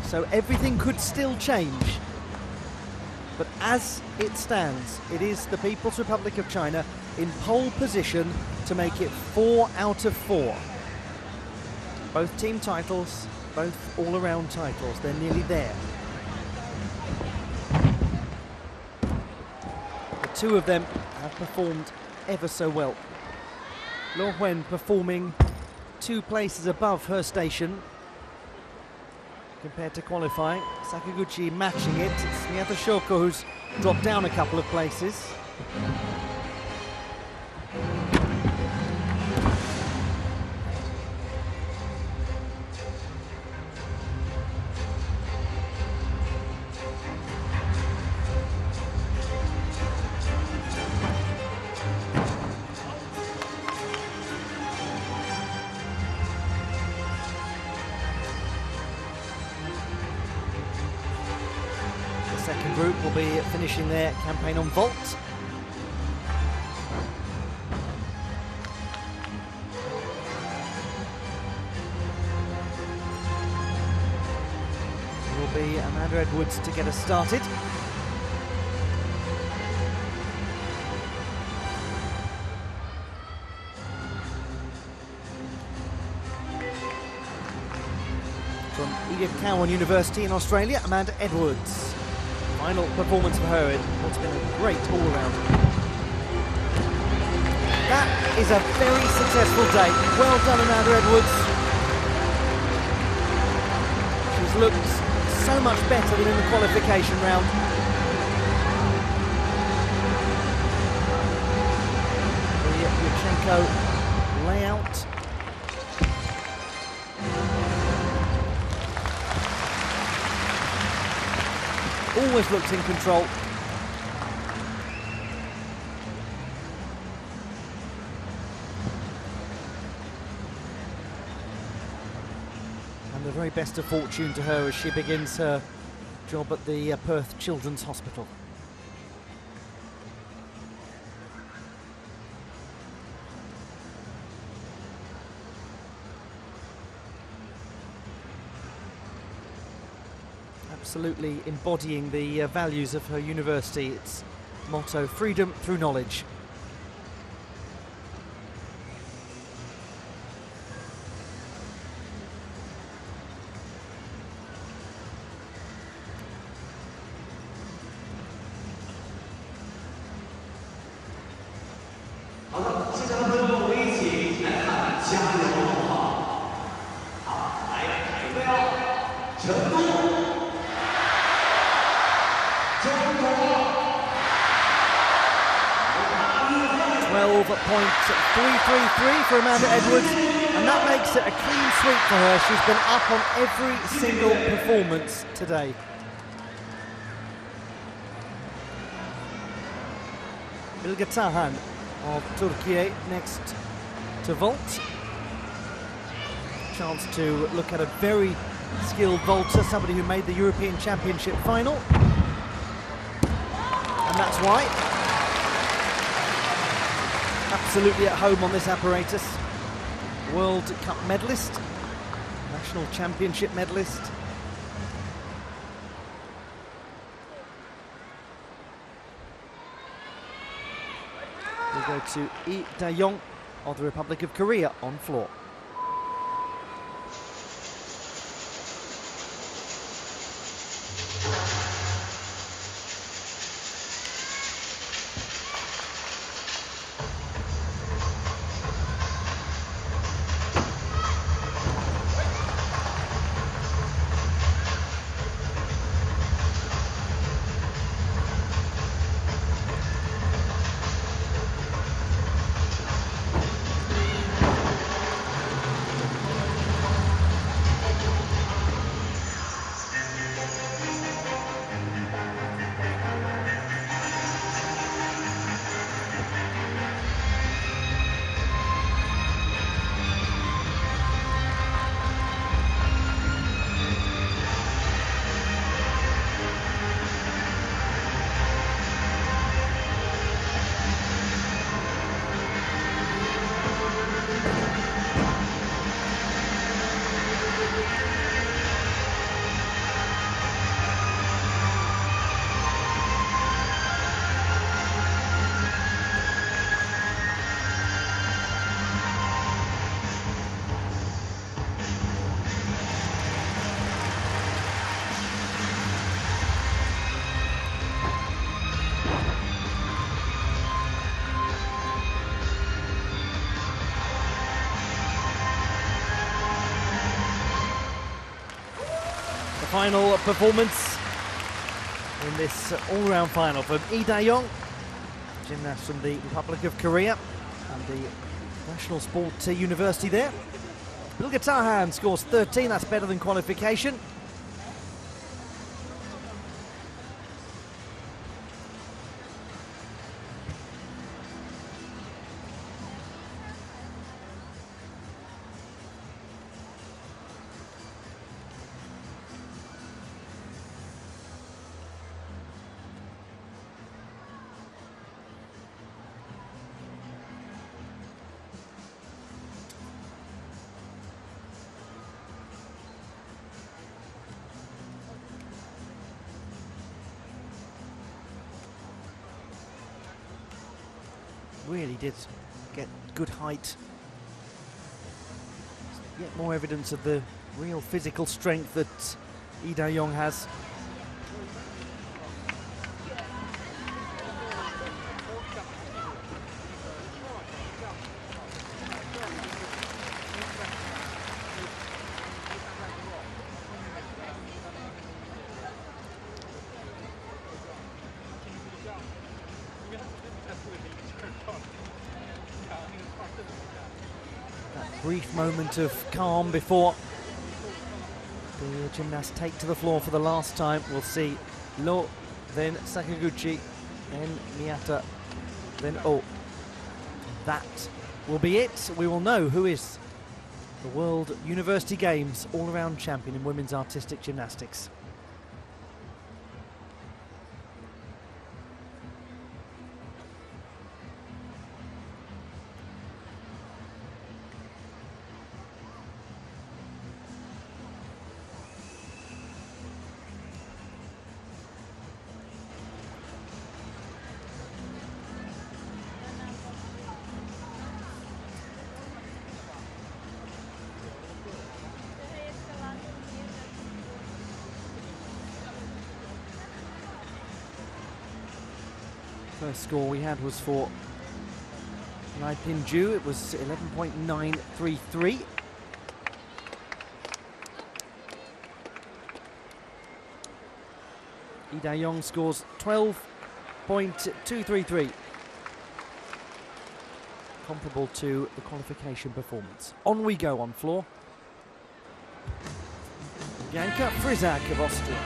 So everything could still change. But as it stands, it is the People's Republic of China in pole position to make it 4 out of 4. Both team titles, both all-around titles, they're nearly there. The two of them have performed ever so well. Luo Wen performing 2 places above her station compared to qualifying. Sakaguchi matching it. It's Miyata Shoko who's dropped down a couple of places. Second group will be finishing their campaign on vault. It will be Amanda Edwards to get us started. From Edith Cowan University in Australia, Amanda Edwards. Final performance for her in what's been a great all-round. That is a very successful day. Well done, Amanda Edwards. She's looked so much better than in the qualification round. The Yurchenko layout. Always looks in control. And the very best of fortune to her as she begins her job at the Perth Children's Hospital. Absolutely embodying the values of her university, its motto, freedom through knowledge. .333 for Amanda Edwards, and that makes it a clean sweep for her. She's been up on every single performance today. Bilge Tahan of Turkey next to vault. Chance to look at a very skilled vaulter, somebody who made the European Championship final. And that's why. Absolutely at home on this apparatus. World Cup medalist, National Championship medalist. We go to Lee Da-young of the Republic of Korea on floor. final performance in this all-round final from Lee Da-young, gymnast from the Republic of Korea and the National Sport University there. Bilge Tahan scores 13, that's better than qualification. Really did get good height. Yet more evidence of the real physical strength that Lee Da-young has. Brief moment of calm before the gymnasts take to the floor for the last time. We'll see Lo, then Sakaguchi, then Miyata, then Oh. That will be it. We will know who is the World University Games all-around champion in women's artistic gymnastics. First score we had was for Lai Pin-ju. It was 11.933. Lee Da-young scores 12.233. Comparable to the qualification performance. On we go on floor. Bianca Frizak of Austria.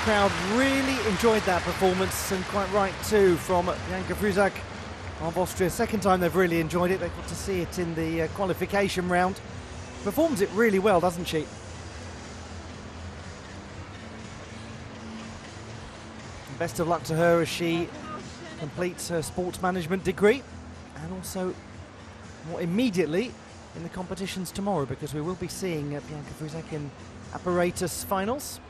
Crowd really enjoyed that performance, and quite right too, from Bianca Frizak of Austria. Second time they've really enjoyed it. They got to see it in the qualification round. Performs it really well, doesn't she? And best of luck to her as she completes her sports management degree, and also more immediately in the competitions tomorrow, because we will be seeing Bianca Frizak in apparatus finals.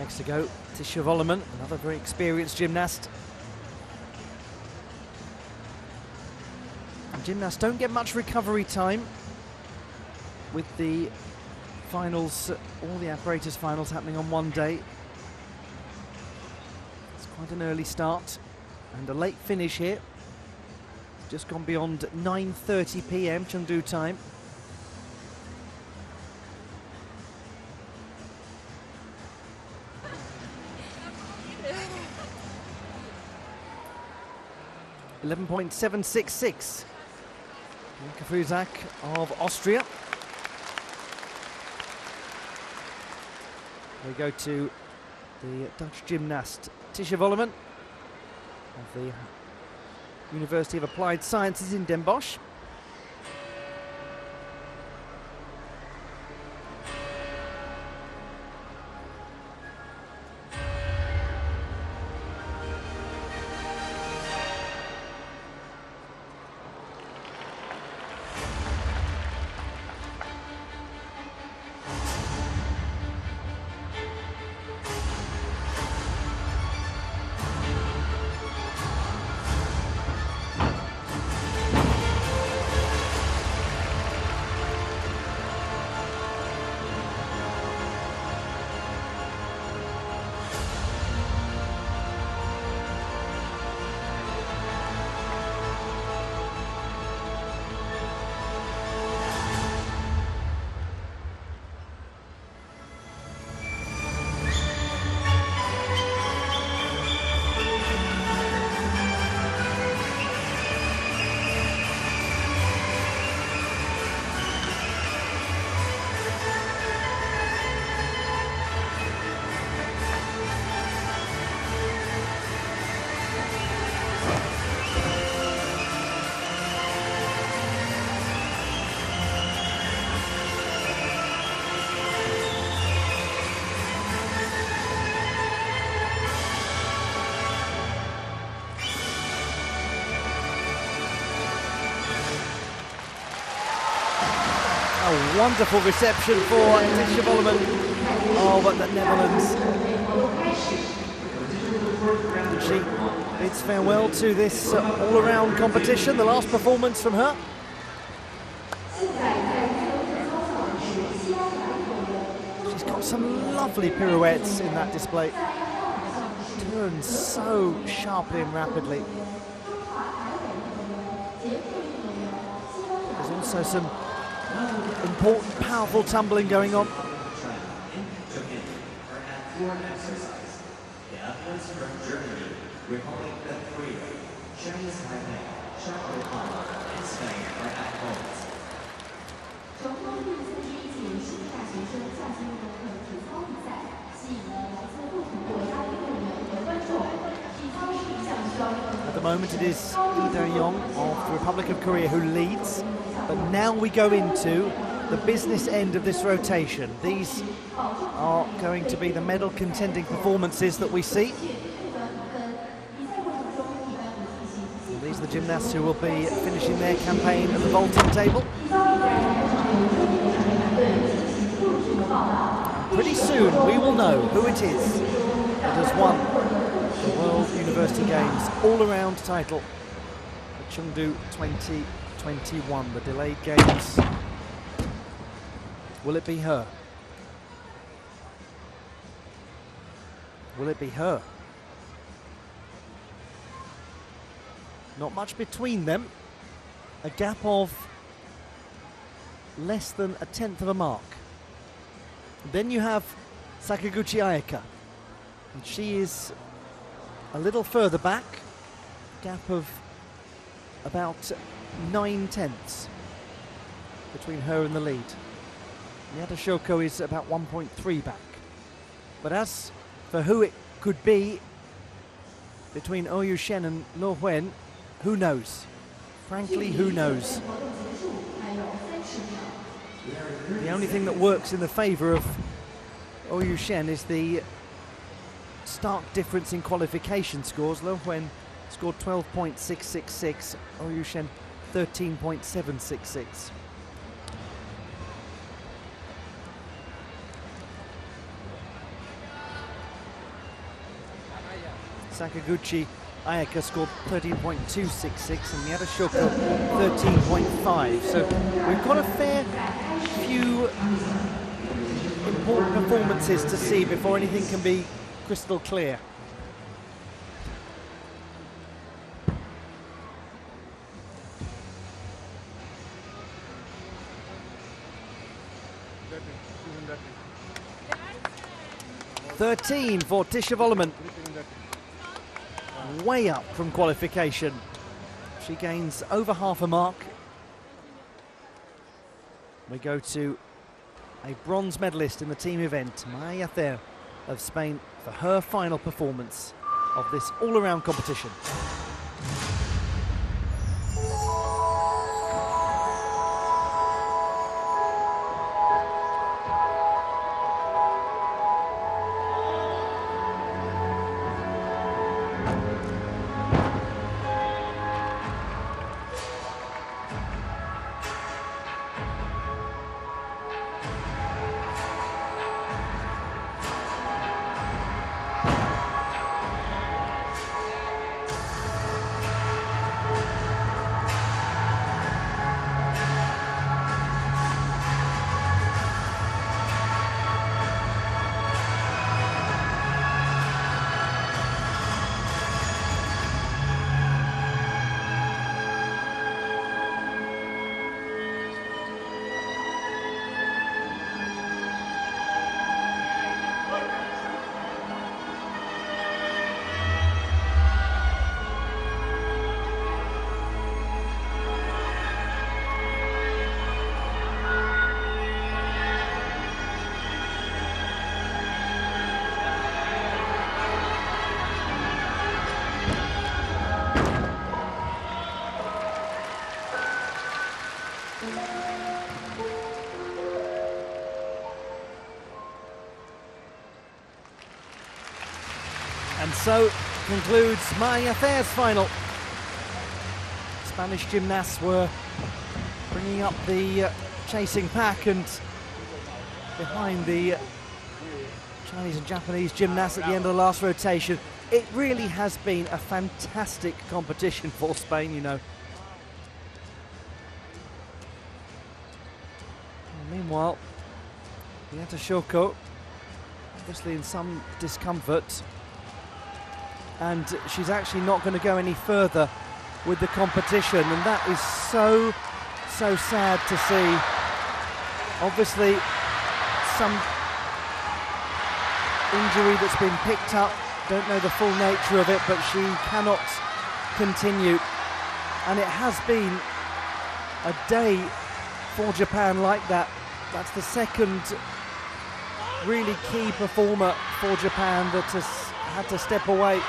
Next to go, Tisha Volleman, another very experienced gymnast. And gymnasts don't get much recovery time with the finals, all the apparatus finals happening on one day. It's quite an early start and a late finish here. Just gone beyond 9:30 p.m. Chengdu time. .766. Kafuzak of Austria. We go to the Dutch gymnast Tisha Volleman of the University of Applied Sciences in Den Bosch. A wonderful reception for Tisha Volleman of the Netherlands. She bids farewell to this all-around competition, the last performance from her. She's got some lovely pirouettes in that display. Turns so sharply and rapidly. There's also some important, powerful tumbling going on. At the moment it is Lee Do-young of the Republic of Korea who leads, but now we go into the business end of this rotation. These are going to be the medal contending performances that we see. And these are the gymnasts who will be finishing their campaign at the vaulting table. Pretty soon we will know who it is that has won the World University Games all-around title at Chengdu 2021, the delayed games. Will it be her? Will it be her? Not much between them. A gap of less than a tenth of a mark. Then you have Sakaguchi Ayaka. And she is a little further back. Gap of about 9/10 between her and the lead. Nyata Shoko is about 1.3 back. But as for who it could be between Oyu Shen and Lo Wen, who knows? Frankly, who knows? The only thing that works in the favour of Oyu Shen is the stark difference in qualification scores. Lo Wen scored 12.666, Oyu Shen 13.766. Sakaguchi Ayaka scored 13.266 and Miyata Shoko 13.5. So we've got a fair few important performances to see before anything can be crystal clear. .13 for Tisha Volleman. Way up from qualification. She gains over half a mark. We go to a bronze medalist in the team event, Maya Ther of Spain, for her final performance of this all-around competition. And so concludes Maya Ther's final. Spanish gymnasts were bringing up the chasing pack, and behind the Chinese and Japanese gymnasts at the end of the last rotation. It really has been a fantastic competition for Spain, you know. And meanwhile, Miyata Shoko, obviously in some discomfort, and she's actually not going to go any further with the competition, and that is so sad to see. Obviously some injury that's been picked up, don't know the full nature of it, but she cannot continue. And it has been a day for Japan like that. That's the second really key performer for Japan that has had to step away.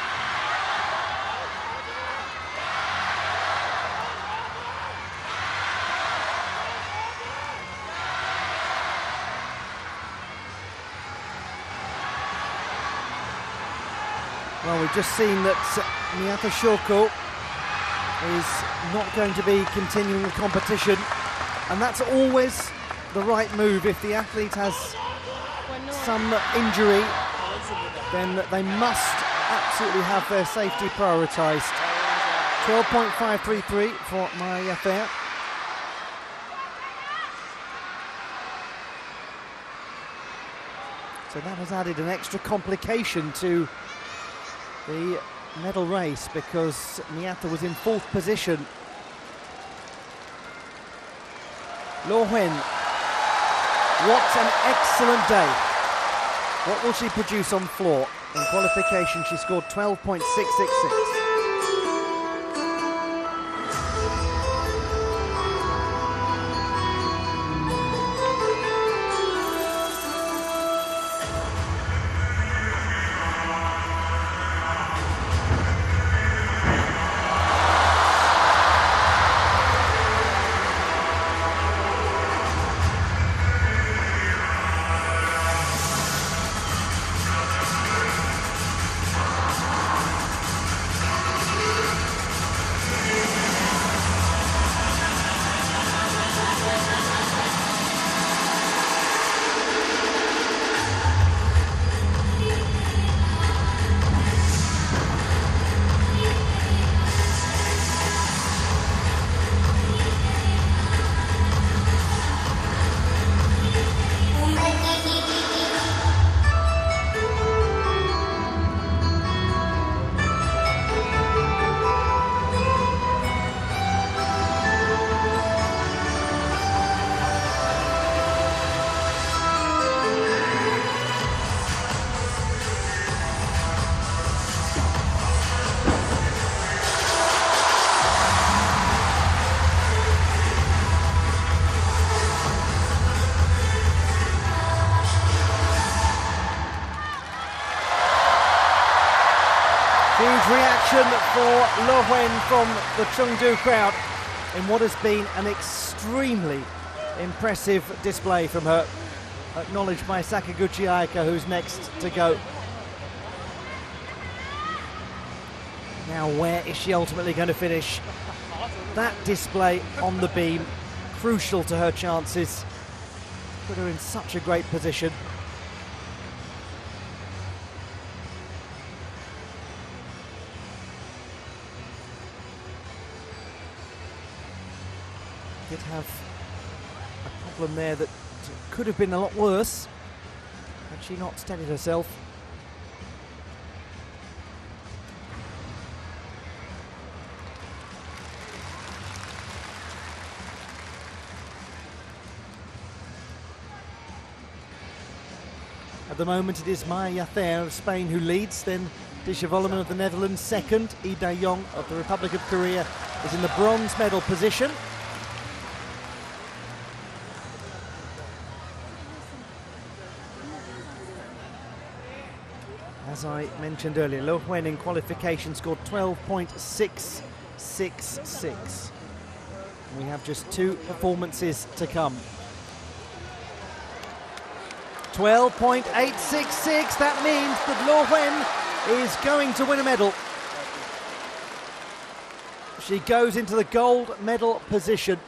Well, we've just seen that Miyata Shoko is not going to be continuing the competition, and that's always the right move. If the athlete has some injury, then they must absolutely have their safety prioritised. 12.533 for Maya Ther. So that has added an extra complication to the medal race, because Miyata was in fourth position. Lo Huen, what an excellent day. What will she produce on floor? In qualification, she scored 12.666. Huge reaction for Le Wen from the Chengdu crowd in what has been an extremely impressive display from her. Acknowledged by Sakaguchi Ayaka, who's next to go. Now, where is she ultimately going to finish? That display on the beam, crucial to her chances. Put her in such a great position. Did have a problem there that could have been a lot worse had she not steadied herself. At the moment it is Maya Yather of Spain who leads, then Disha Volleman of the Netherlands second. Lee Da-yong of the Republic of Korea is in the bronze medal position. As I mentioned earlier, Le Wen in qualification scored 12.666. We have just 2 performances to come. 12.866, that means that Le Wen is going to win a medal. She goes into the gold medal position.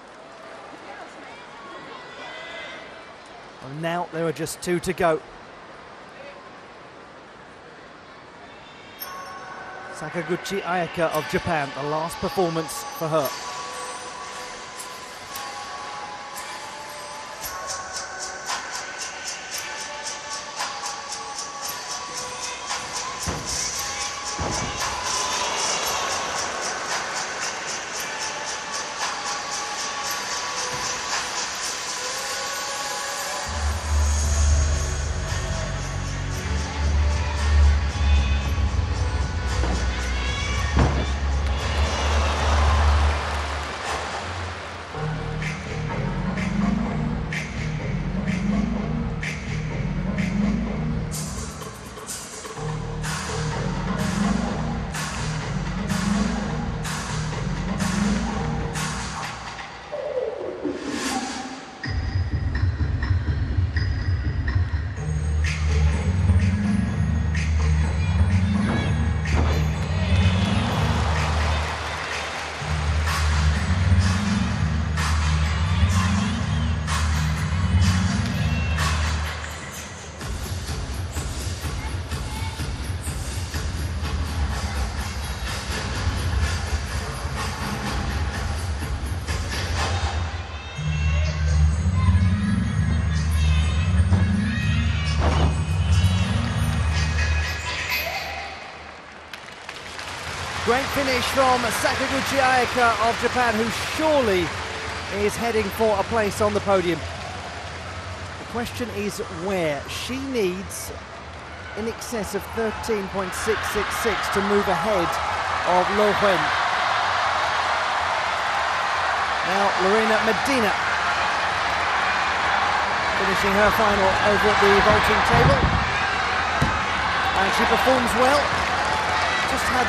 And now there are just 2 to go. Sakaguchi Ayaka of Japan, the last performance for her. Great finish from Sakaguchi Ayaka of Japan, who surely is heading for a place on the podium. The question is where. She needs in excess of 13.666 to move ahead of Le Wen. Now Lorena Medina finishing her final over at the vaulting table. And she performs well. Just had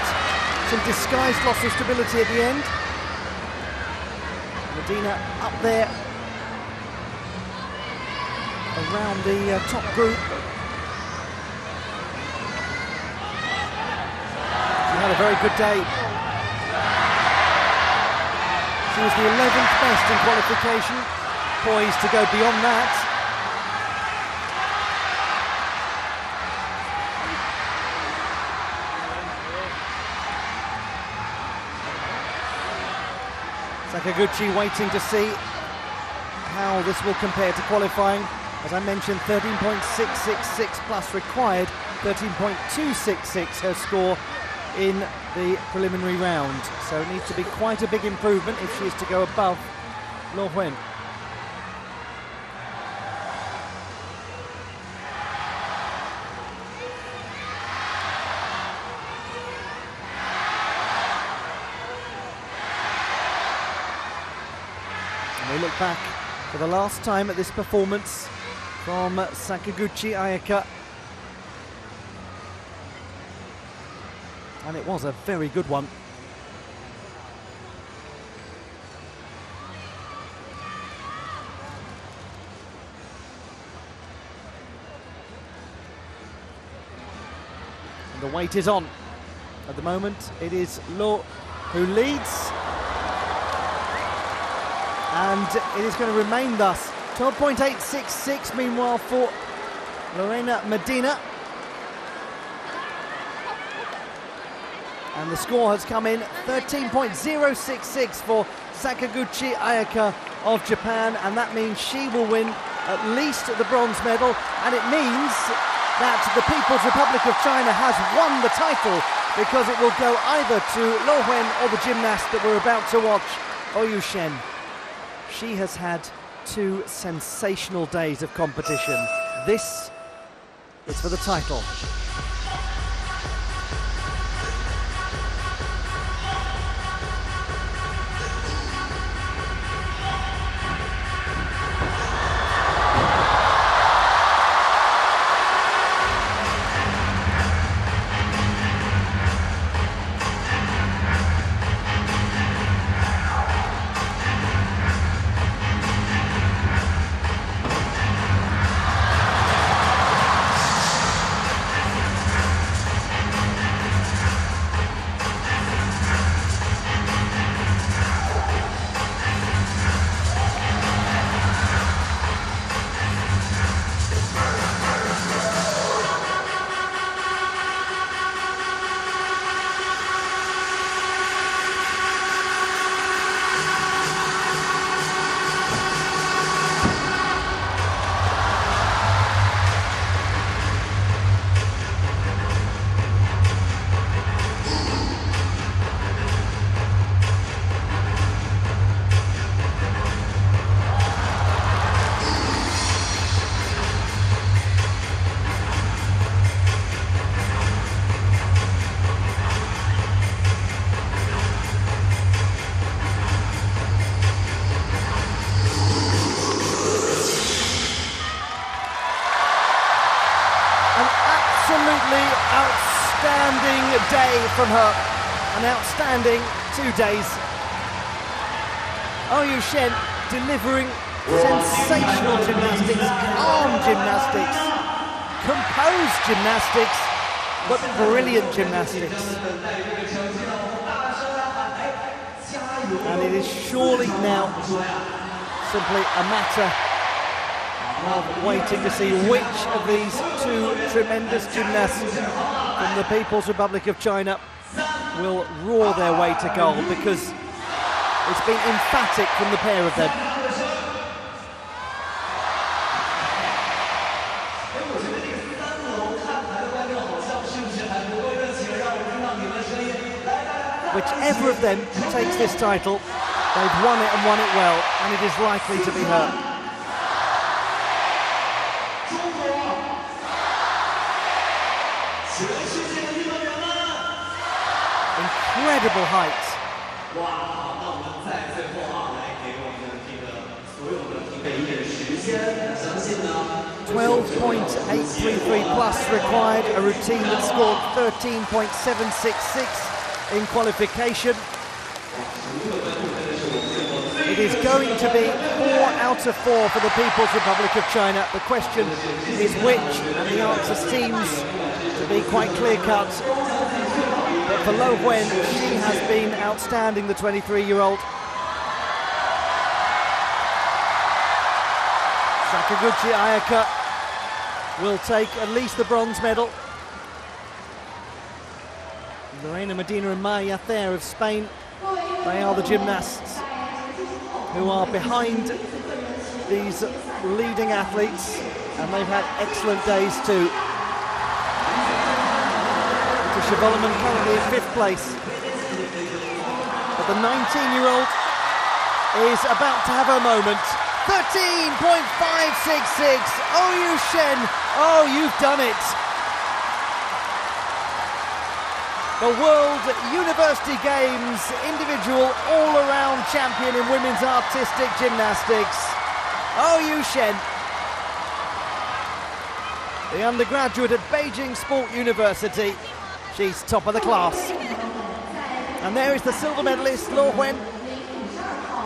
some disguised loss of stability at the end. Medina up there around the top group. She had a very good day. She was the 11th best in qualification, poised to go beyond that. Sakaguchi waiting to see how this will compare to qualifying. As I mentioned, 13.666 plus required, 13.266 her score in the preliminary round. So it needs to be quite a big improvement if she is to go above Le Wen. We look back for the last time at this performance from Sakaguchi Ayaka. And it was a very good one. And the weight is on. At the moment, it is Lo who leads. And it is going to remain thus. 12.866 meanwhile for Lorena Medina. And the score has come in 13.066 for Sakaguchi Ayaka of Japan, and that means she will win at least the bronze medal, and it means that the People's Republic of China has won the title, because it will go either to Lo Wen or the gymnast that we're about to watch, Oyu Shen. She has had 2 sensational days of competition. This is for the title. Absolutely outstanding day from her. An outstanding 2 days. Oyu Shen delivering sensational gymnastics, calm gymnastics, composed gymnastics, but brilliant gymnastics. And it is surely now simply a matter of waiting to see which of these 2 tremendous gymnasts from the People's Republic of China will roar their way to gold, because it's been emphatic from the pair of them. Whichever of them takes this title, they've won it and won it well, and it is likely to be her. Incredible height. 12.833 plus required, a routine that scored 13.766 in qualification. It is going to be 4 out of 4 for the People's Republic of China. The question is which, and the answer seems to be quite clear-cut. But for Lo Wen, she has been outstanding, the 23-year-old. Sakaguchi Ayaka will take at least the bronze medal. Lorena Medina and Maya Thayer of Spain, they are the gymnasts who are behind these leading athletes, and they've had excellent days too. Chevalman currently in 5th place. But the 19-year-old is about to have her moment. 13.566. Oyu Shen. Oh, you've done it. The World University Games individual all-around champion in women's artistic gymnastics. Oyu Shen. The undergraduate at Beijing Sport University. She's top of the class. And there is the silver medalist, Lo Wen.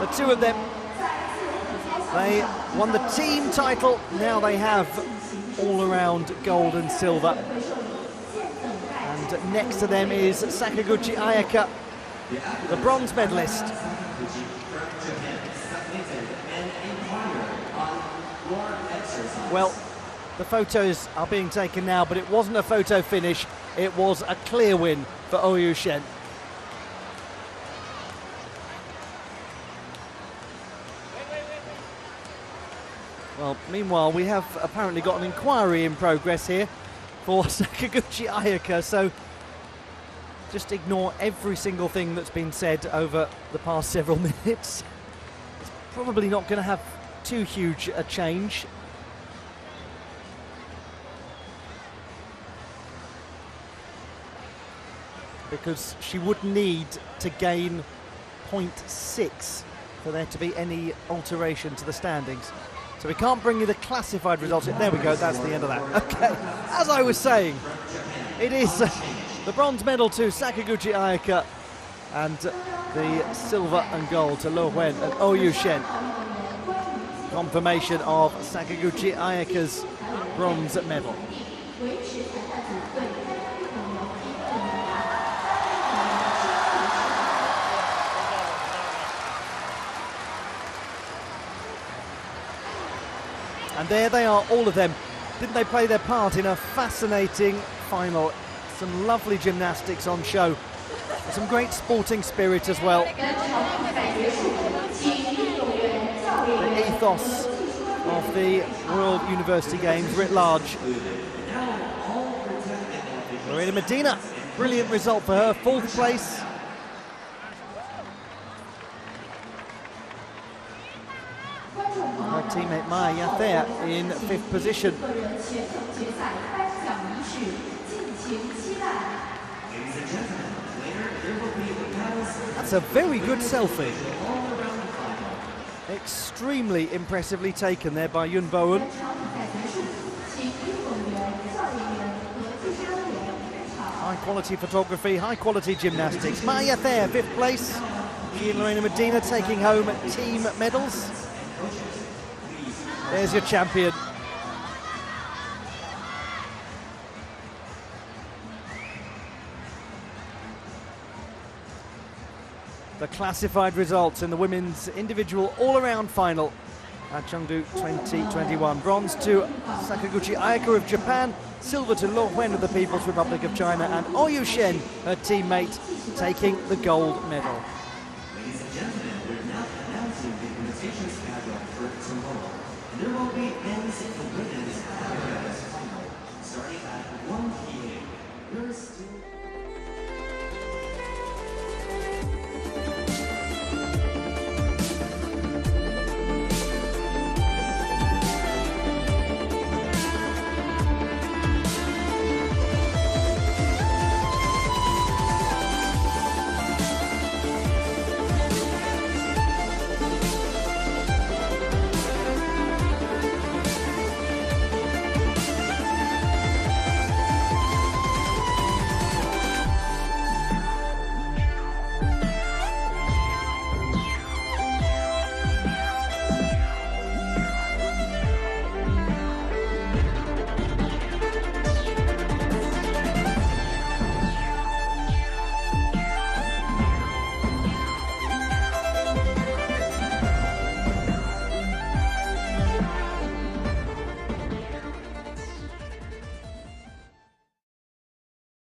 The two of them, they won the team title. Now they have all-around gold and silver. And next to them is Sakaguchi Ayaka, the bronze medalist. Well, the photos are being taken now, but it wasn't a photo finish. It was a clear win for Oyu Shen. Well, meanwhile, we have apparently got an inquiry in progress here for Sakaguchi Ayaka, so just ignore every single thing that's been said over the past several minutes. It's probably not going to have too huge a change. Because she would need to gain 0.6 for there to be any alteration to the standings. So we can't bring you the classified results. There we go, that's the end of that. Okay, as I was saying, it is the bronze medal to Sakaguchi Ayaka and the silver and gold to Lo Wen and Oyu Shen. Confirmation of Sakaguchi Ayaka's bronze medal. And there they are, all of them. Didn't they play their part in a fascinating final? Some lovely gymnastics on show. Some great sporting spirit as well. The ethos of the World University Games writ large. Lorena Medina, brilliant result for her, 4th place. Her teammate Maya Yather in 5th position. That's a very good selfie. Extremely impressively taken there by Yun Bowen. High quality photography, high quality gymnastics. Maya Yather, 5th place. She and Lorena Medina taking home team medals. There's your champion. The classified results in the women's individual all-around final at Chengdu 2021. Bronze to Sakaguchi Ayaka of Japan, silver to Lo Wen of the People's Republic of China, and Oyu Shen, her teammate, taking the gold medal.